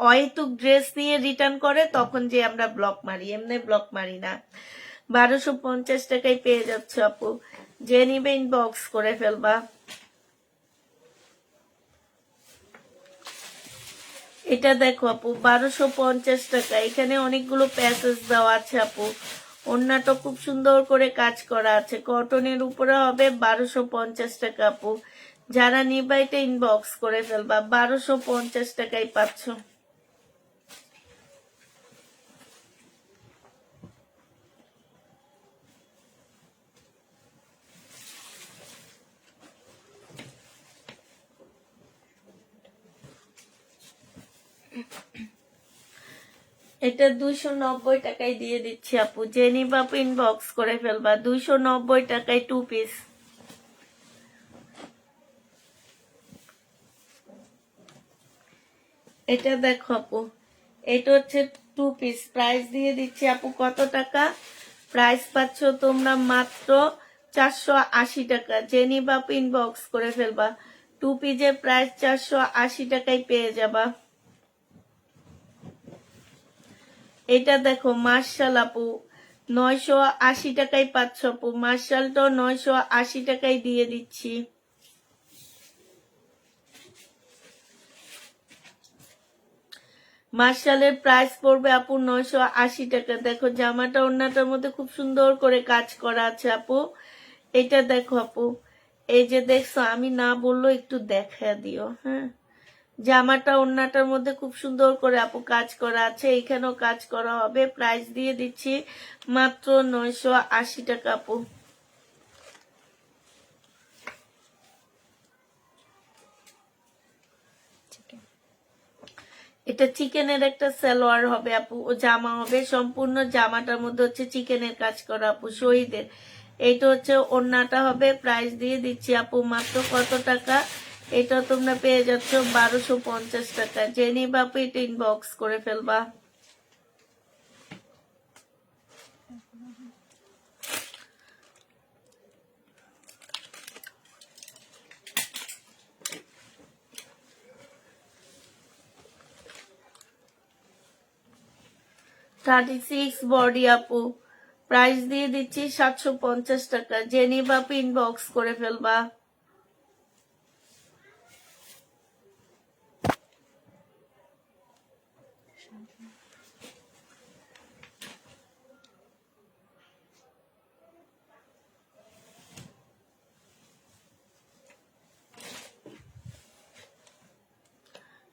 অহেতুক ড্রেস নিয়ে রিটার্ন করে তখন যে আমরা ব্লক মারি, এমনি ব্লক মারি না। 1250 টাকায় পেয়ে যাচ্ছে আপু। যে নিবে ইনবক্স করে ফেলবা। এটা দেখো আপু 1250 টাকা। এখানে অনেকগুলো প্যাসেজ দেওয়া আছে আপু। ওড়নাটা খুব সুন্দর করে কাজ করা আছে, কটনের উপরে হবে। 1250 টাকা আপু। যারা নিবা এটা ইনবক্স করে ফেলবা, 1250 টাকায় পাচ্ছ। এটা 290 টাকায় দিয়ে দিচ্ছি আপু। যে নিবা ইনবক্স করে ফেলবা, 290 টাকায় 2 পিস। এটা দেখো আপু, এটা হচ্ছে 2 পিস। প্রাইস দিয়ে দিচ্ছি আপু কত টাকা? প্রাইস পাচ্ছ তোমরা মাত্র 480 টাকা। যে নিবা ইনবক্স করে ফেলবা, 2 পিসের প্রাইস 480 টাকায় পেয়ে যাবা। এটা দেখো মার্শাল আপু, 980 টাকায় পাচ্ছ আপু। মার্শালটাও 980 টাকায় দিয়ে দিচ্ছি। মার্শালের প্রাইস পড়বে আপু 980 টাকা। দেখো জামাটা ওড়নাটার মধ্যে খুব সুন্দর করে কাজ করা আছে আপু। এটা দেখো আপু, এই যে দেখছো, আমি না বললো একটু দেখা দিও। হ্যাঁ, জামাটা ওড়নাটার মধ্যে খুব সুন্দর করে আপু কাজ করা আছে, এখানেও কাজ করা হবে। প্রাইস দিয়ে দিচ্ছি মাত্র 980 টাকা আপু। এটা চিকেনের একটা সালোয়ার হবে আপু, ও জামা হবে। সম্পূর্ণ জামাটার মধ্যে হচ্ছে চিকেনের কাজ করা আপু, শহীদের। এইটা হচ্ছে ওড়নাটা হবে। প্রাইস দিয়ে দিচ্ছি আপু মাত্র কত টাকা? এটা তোমরা পেয়ে যাচ্ছ 1250 টাকা। যে নিবা আপু এটা ইনবক্স করে ফেলবা। $36 বডি আপু। প্রাইস দিয়ে দিচ্ছি 750 টাকা। যে নিবা আপু ইনবক্স করে ফেলবা।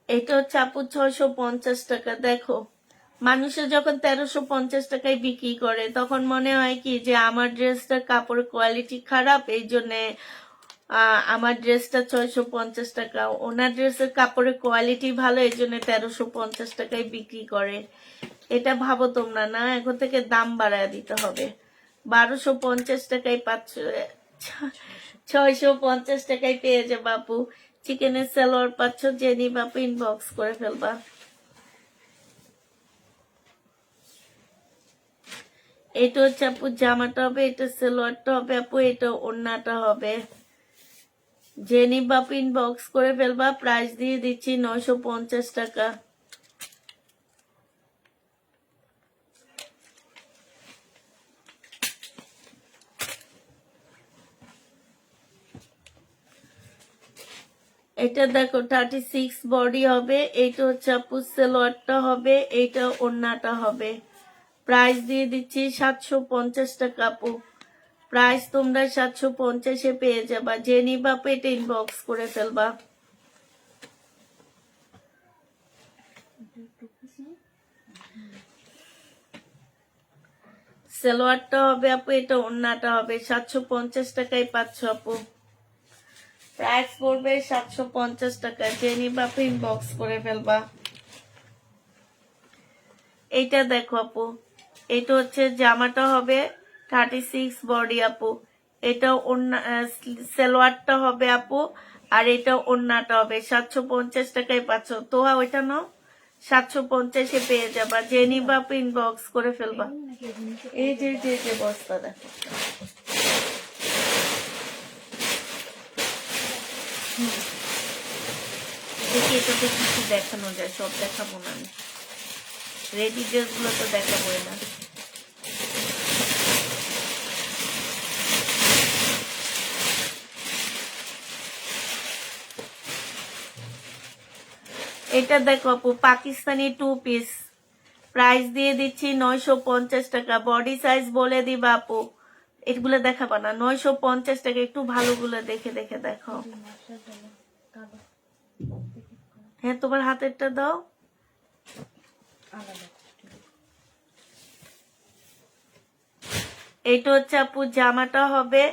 এটা হচ্ছে আপু 650 টাকা। দেখো মানুষে যখন 1350 টাকায় বিক্রি করে তখন মনে হয় কি যে আমার ড্রেসটার কাপড়ের কোয়ালিটি খারাপ, এই জন্য আমার ড্রেসটা 650 টাকা, ওনার ড্রেসের কাপড়ের কোয়ালিটি ভালো, এই জন্য 1350 টাকায় বিক্রি করে। এটা ভাবো তোমরা না, এখন থেকে দাম বাড়ায় দিতে হবে। 1250 টাকায় পাচ্ছ, 650 টাকায় পেয়ে যাবে বাপু। চিকেনের সালোয়ার পাচ্ছ, জেনি বাপু ইনবক্স করে ফেলবা। এটা হচ্ছে আপু জামাটা হবে, এটা সালোয়ারটা হবে আপু, এটা ওড়নাটা হবে। জেনি বাপু ইনবক্স করে ফেলবা, প্রাইস দিয়ে দিচ্ছি 950 টাকা। এটা দেখো 36 বডি হবে, এইটা হচ্ছে আপু সালোয়ারটা হবে, এইটা ওড়নাটা হবে। প্রাইস দিয়ে দিচ্ছি 750 টাকা আপু। প্রাইস তোমরা 750-এ পেয়ে যাবা। জেনি বাপু এটা ইনবক্স করে ফেলবা। সালোয়ারটা হবে আপু, এটা ওড়নাটা হবে। 750 টাকায় পাচ্ছ আপু। প্রাইস পড়বে 750 টাকা। জেনি বাপু ইনবক্স করে ফেলবা। এইটা দেখো আপু, এটা হচ্ছে জামাটা হবে 36 বডি আপু, এটা সালোয়ারটা হবে আপু, আর এটা ওড়নাটা হবে। 750 টাকায় পাচ্ছ। তোহা ওইটা নাও, 750-এ পেয়ে যাবা। জেনি বাপু ইনবক্স করে ফেলবা। এই যে যে যে বস্তা দেখো, দেখি এটাতে কি কি দেখানো যায়, সব দেখাবো না আমি, রেডি ড্রেস গুলো তো দেখাবোই না। এটা দেখো আপু পাকিস্তানি 2 পিস, প্রাইস দিয়ে দিচ্ছি 950 টাকা। বডি সাইজ বলে দিবা আপু, এগুলো দেখাবা না। 950 টাকা। একটু ভালোগুলো দেখে দেখে দেখো। হ্যাঁ তোমার হাতেরটা দাও। এটা হচ্ছে আপু জামাটা হবে,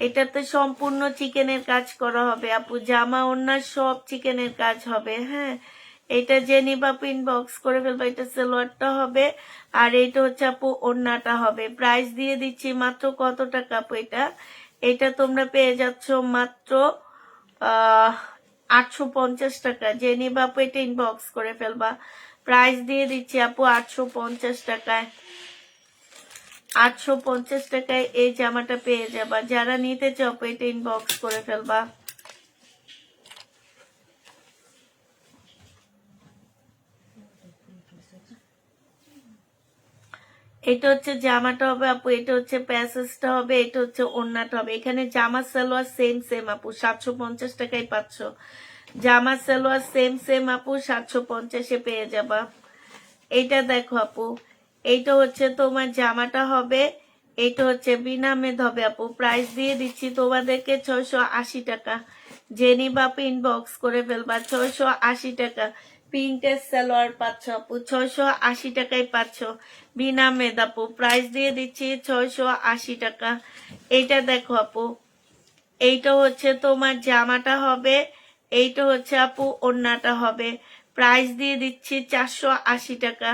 এটাতে সম্পূর্ণ চিকেনের কাজ করা হবে আপু। জামা ওড়নার সব চিকেনের কাজ হবে। হ্যাঁ, এটা জেনি বাপু ইনবক্স করে ফেলবো। এটা সালোয়ারটা হবে, আর এটা হচ্ছে আপু ওড়নাটা হবে। প্রাইস দিয়ে দিচ্ছি মাত্র কত টাকা আপু? এটা তোমরা পেয়ে যাচ্ছ মাত্র 850 টাকা। জেনি বাপু এটা ইনবক্স করে ফেলবা। প্রাইস দিয়ে দিচ্ছি আপু 850 টাকায়। 850 টাকায় এই জামাটা পেয়ে যাবা। যারা নিতে চাও এটা ইনবক্স করে ফেলবা। এটা হচ্ছে জামাটা হবে আপু, এটা হচ্ছে প্যাসেজটা হবে, এটা হচ্ছে ওড়নাটা হবে। এখানে জামা সালোয়ার সেম সেম আপু, 750 টাকায় পাচ্ছ। জামা সালোয়ার সেম সেম আপু, 750-এ পেয়ে যাবা। এইটা দেখো আপু, এইটা হচ্ছে তোমার জামাটা হবে, এইটা হচ্ছে বিনামেদ হবে আপু। প্রাইস দিয়ে দিচ্ছি তোমাদেরকে 680 টাকা। জেনি বাপু ইনবক্স করে ফেলবা। 680 টাকা প্রিন্টের সালোয়ার পাচ্ছ আপু, 680 টাকায় পাচ্ছ বিনামেদ আপু। প্রাইস দিয়ে দিচ্ছি 680 টাকা। এইটা দেখো আপু, এইটা হচ্ছে তোমার জামাটা হবে, এইটা হচ্ছে আপু ওড়নাটা হবে। প্রাইস দিয়ে দিচ্ছি 480 টাকা।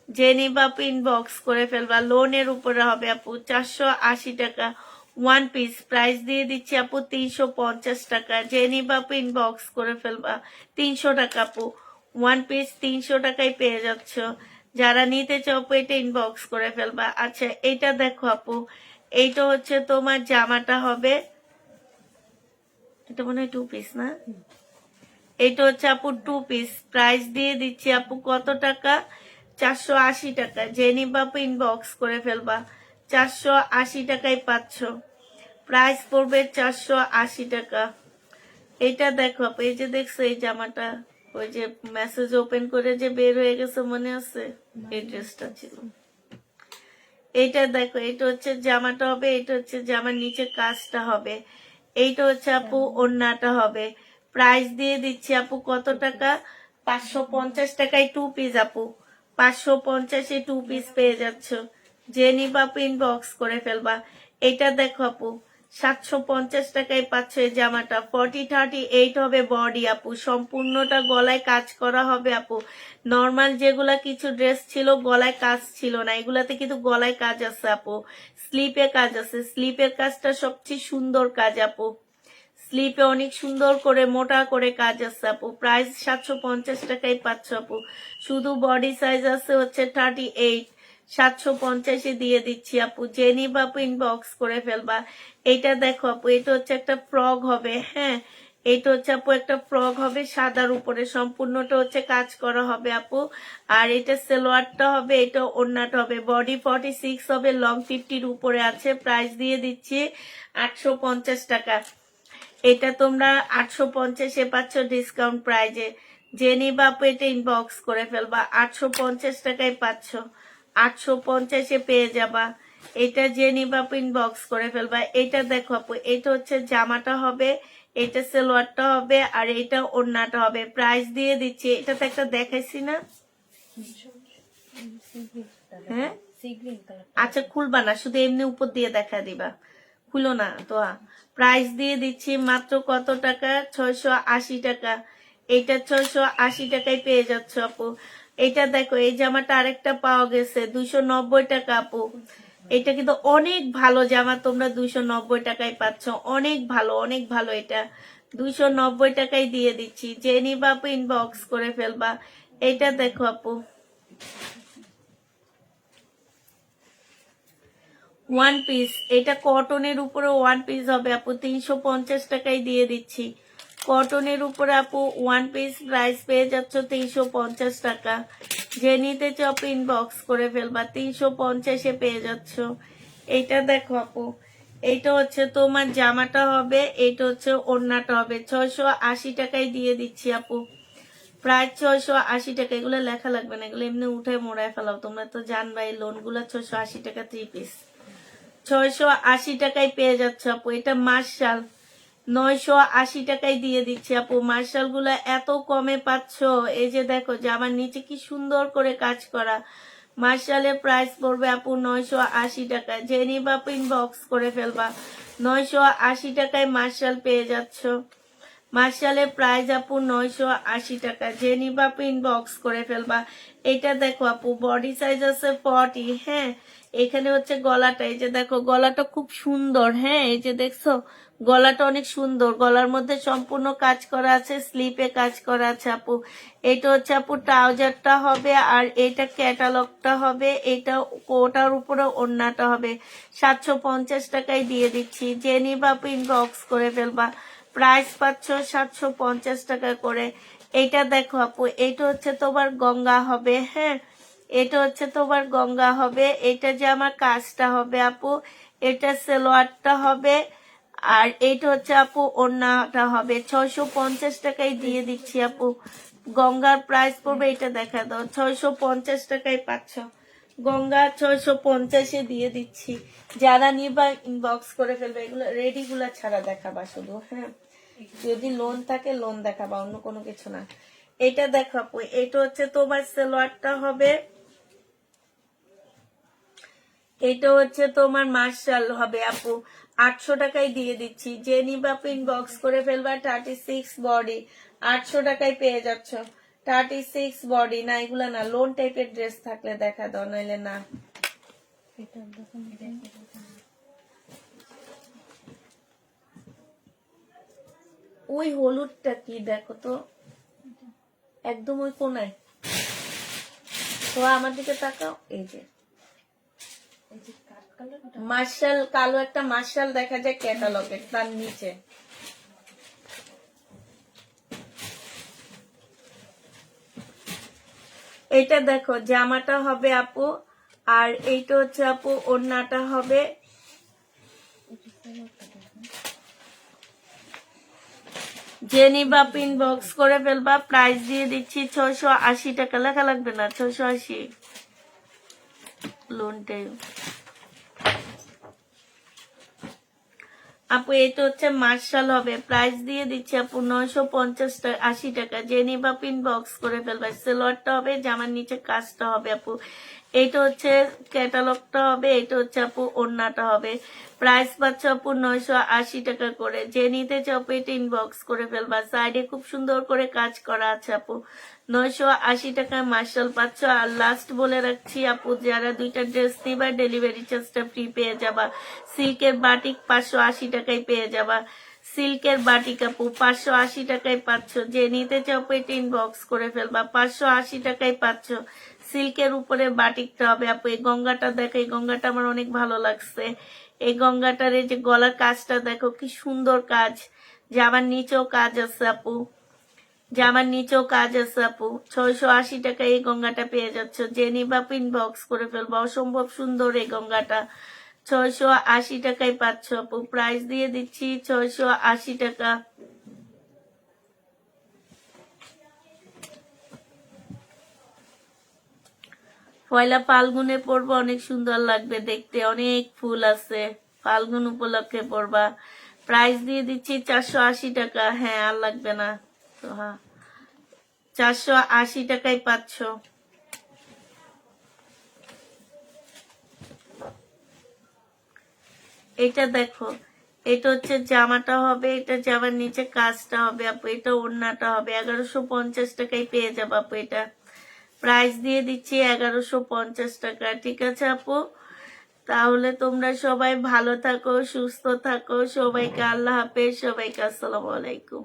জেনি বাপু ইনবক্স করে ফেলবা। লোনের উপরে হবে আপু, 480 টাকা 1 পিস। প্রাইস দিয়ে দিচ্ছি আপু 350 টাকা। জেনি বাপু ইনবক্স করে ফেলবা। 300 টাকা আপু 1 পিস, 300 টাকায় পেয়ে যাচ্ছ। যারা নিতে চাও এটা ইনবক্স করে ফেলবা। আচ্ছা এইটা দেখো আপু, এইটা হচ্ছে তোমার জামাটা হবে, এটা মনে হয় 2 পিস না? এটা হচ্ছে আপু 2 পিস। প্রাইস দিয়ে দিচ্ছি আপু কত টাকা? 480 টাকা। জেনি বাপু ইনবক্স করে ফেলবা। 480 টাকায় পাচ্ছ। প্রাইস পড়বে 480 টাকা। এটা দেখো আপু, এই যে দেখছো এই জামাটা, ওই যে মেসেজ ওপেন করে যে বের হয়ে গেছে মনে আছে, এই ড্রেসটা ছিল। এইটা দেখো, এটা হচ্ছে জামাটা হবে, এটা হচ্ছে জামার নিচে কাজটা হবে, এইটা হচ্ছে আপু ওড়নাটা হবে। প্রাইস দিয়ে দিচ্ছি আপু কত টাকা? 550 টাকায় 2 পিস আপু। 550-এ 2 পিস পেয়ে যাচ্ছ। জেনি বাপু ইনবক্স করে ফেলবা। এটা দেখো আপু, 750 টাকায় পাচ্ছ এই জামাটা। 40-38 হবে বডি আপু, সম্পূর্ণটা গলায় কাজ করা হবে আপু। নর্মাল যেগুলা কিছু ড্রেস ছিল গলায় কাজ ছিল না, এগুলাতে কিন্তু গলায় কাজ আছে আপু, স্লিপে কাজ আছে। স্লিপের কাজটা সবচেয়ে সুন্দর কাজ আপু, স্লিপে অনেক সুন্দর করে মোটা করে কাজ আছে আপু। প্রাইস 750 টাকায় পাচ্ছ আপু। শুধু বডি সাইজ আছে হচ্ছে 38, 750 দিয়ে দিচ্ছি আপু। জেনি বাপু ইনবক্স করে ফেলবা। এটা দেখো আপু, এটা হচ্ছে একটা ফ্রক হবে, হ্যাঁ এটা হচ্ছে আপু একটা ফ্রক হবে সাদার উপরে, সম্পূর্ণটা হচ্ছে কাজ করা হবে আপু। আর এটা সালোয়ারটা হবে, এটা ওড়নাটা হবে। বডি 46 হবে, লং 50-র উপরে আছে। প্রাইস দিয়ে দিচ্ছি 850 টাকা। এটা তোমরা 850-এ পাচ্ছ ডিসকাউন্ট প্রাইজে। জেনি বাপু এটা ইনবক্স করে ফেলবা, 850 টাকায় পাচ্ছ, 850-এ পেয়ে যাবা। এটা জেনি বাপু ইনবক্স করে ফেলবা। এটা দেখো আপু, এটা হচ্ছে জামাটা হবে, এটা সালোয়ারটা হবে, আর এটা ওড়নাটা হবে। প্রাইস দিয়ে দিচ্ছি, এটা তো একটা দেখাইছি না, হ্যাঁ সি গ্রিন কালার। আচ্ছা খুলবা না, শুধু এমনি উপর দিয়ে দেখা দিবা, খুলো না তো। প্রাইস দিয়ে দিচ্ছি মাত্র কত টাকা, 680 টাকা। এইটা 680 টাকায় পেয়ে যাচ্ছ আপু। এটা দেখো, এই জামাটা আরেকটা পাওয়া গেছে 290 টাকা আপু। এটা কিন্তু অনেক ভালো জামা, তোমরা 290 টাকায় পাচ্ছ, অনেক ভালো অনেক ভালো। এটা 290 টাকায় দিয়ে দিচ্ছি। জেনি বাপু ইনবক্স করে ফেলবা। এটা দেখো আপু, ওয়ান পিস, এটা কটনের উপরে ওয়ান পিস হবে আপু, 350 টাকায় দিয়ে দিচ্ছি। কটনের উপরে আপু ওয়ান পিস প্রাইস পেয়ে যাচ্ছ 350 টাকা। যে নিতে চাও ইনবক্স করে ফেলবা, 350-এ পেয়ে যাচ্ছ। এইটা দেখো আপু, এইটা হচ্ছে তোমার জামাটা হবে, এইটা হচ্ছে ওড়নাটা হবে। 680 টাকায় দিয়ে দিচ্ছি আপু, প্রায় 680 টাকা। এগুলো লেখা লাগবে না, এগুলো এমনি উঠে মোড়ায় ফেলাও, তোমরা তো জানবা এই লোনগুলো। 680 টাকা 3 পিস, 680 টাকায় পেয়ে যাচ্ছে আপু। এটা মার্শাল, 980 টাকায় দিয়ে দিচ্ছি আপু। মার্শাল গুলা এত কমে পাচ্ছ, এই যে দেখো যে আমার নিচে কি সুন্দর করে কাজ করা। মার্শালের প্রাইস পড়বে আপু 980 টাকা। জেনি বাপু ইনবক্স করে ফেলবা, 980 টাকায় মার্শাল পেয়ে যাচ্ছ। মার্শালের প্রাইস আপু 980 টাকা। জেনি বাপু ইনবক্স করে ফেলবা। এটা দেখো আপু, বডি সাইজ আছে 40, হ্যাঁ এখানে হচ্ছে গলাটা, এই যে দেখো গলাটা খুব সুন্দর, হ্যাঁ এই যে দেখছো গলাটা অনেক সুন্দর, গলার মধ্যে সম্পূর্ণ কাজ করা আছে, স্লিপে কাজ করা আছে আপু। এটা হচ্ছে আপু ট্রাউজারটা হবে, আর এটা ক্যাটালগটা হবে, এটা কোটার উপরে ওড়নাটা হবে। 750 টাকায় দিয়ে দিচ্ছি। জেনি বাপু ইনবক্স করে ফেলবা। প্রাইস পাচ্ছ 750 টাকা করে। এইটা দেখো আপু, এটা হচ্ছে তোমার গঙ্গা হবে, হ্যাঁ এটা হচ্ছে তোমার গঙ্গা হবে। এটা যে আমার কাজটা হবে আপু, এটা সালোয়ারটা হবে, আর এইটা হচ্ছে আপু ওড়নাটা হবে। 650 টাকায় দিয়ে দিচ্ছি আপু। গঙ্গার প্রাইস পড়বে, এটা দেখা দাও, 650 টাকায় পাচ্ছ গঙ্গা, 650-এ দিয়ে দিচ্ছি। যারা নিবা ইনবক্স করে ফেলবে। এগুলো রেডি গুলা ছাড়া দেখাবা শুধু, হ্যাঁ যদি লোন থাকে লোন দেখাবা, অন্য কোনো কিছু না। এটা দেখো আপু, এটা হচ্ছে তোমার সালোয়ারটা হবে, এটা হচ্ছে তোমার মার্শাল হবে আপু। 800 টাকায় দিয়ে দিচ্ছি। জেনি বাপু ইনবক্স করে ফেলবা। 36 বডি, 800 টাকায় পেয়ে যাচ্ছ। 36 বডি না, এগুলা না, লোন টাইপের ড্রেস থাকলে দেখা দাও, নাইলে না। ওই হলুদটা কি দেখো তো, একদম ওই কোনায় তো, আমার দিকে তাকাও, এই যে মার্শাল কালো একটা মার্শাল দেখা যায় ক্যাটালগে, তার নিচে এটা দেখো জামাটা হবে আপু, আর এইটা হচ্ছে আপু ওড়নাটা হবে। জেনি বাপু ইনবক্স করে ফেলবা। প্রাইস দিয়ে দিচ্ছি 680 টাকা। লেখা লাগবে না, 680 লোনটাই আপু। এটা হচ্ছে মার্শাল হবে, প্রাইস দিয়ে দিচ্ছি আপু 950 টাকা। জেনি বাপু ইনবক্স করে ফেলবা। সালোয়ারটা হবে, জামার নিচে কাজটা হবে আপু। এইটা হচ্ছে ক্যাটালগটা হবে, এটা হচ্ছে আপু ওড়নাটা হবে। প্রাইস পাচ্ছ আপু 980 টাকা করে। যে নিতে চাও আপু এটা ইনবক্স করে ফেলবা। সাইডে খুব সুন্দর করে কাজ করা আছে আপু। 980 টাকায় মার্শাল পাচ্ছ। আর লাস্ট বলে রাখছি আপু, যারা দুইটা ড্রেস নিবা ডেলিভারি চার্জটা ফ্রি পেয়ে যাবা। সিল্কের বাটিক 580 টাকায় পেয়ে যাবা। সিল্কের বাটিক আপু 580 টাকায় পাচ্ছ। যে নিতে চাও আপু এটা ইনবক্স করে ফেলবা। 580 টাকায় পাচ্ছ। সিল্কের উপরে বাটিকটা হবে আপু। এই গঙ্গাটা দেখো, এই গঙ্গাটা আমার অনেক ভালো লাগছে। এই গঙ্গাটার এই যে গলার কাজটা দেখো কি সুন্দর কাজ। জামার নিচেও কাজ আছে আপু, জামার নিচেও কাজ আছে আপু। 680 টাকায় এই গঙ্গাটা পেয়ে যাচ্ছ। যে নিবা ইনবক্স করে ফেলবা। অসম্ভব সুন্দর এই গঙ্গাটা। 680 টাকায় পাচ্ছ আপু। প্রাইস দিয়ে দিচ্ছি 680 টাকা। পয়লা ফাল্গুনে পরবা, অনেক সুন্দর লাগবে দেখতে। অনেক ফুল আছে, ফাল্গুন উপলক্ষে পরবা। প্রাইস দিয়ে দিচ্ছি 480 টাকা। হ্যাঁ আর লাগবে না তো। হ্যাঁ 480 টাকায় পাচ্ছ। এটা দেখো, এটা হচ্ছে জামাটা হবে, এটা জামার নিচে কাজটা হবে আপু। এটা ওড়নাটা হবে। 1150 টাকায় পেয়ে যাবো আপু এটা। প্রাইস দিয়ে দিচ্ছি 1150 টাকা। ঠিক আছে আপু, তাহলে তোমরা সবাই ভালো থাকো, সুস্থ থাকো। সবাইকে আল্লাহ হাফেজ, সবাইকে আসসালামু আলাইকুম।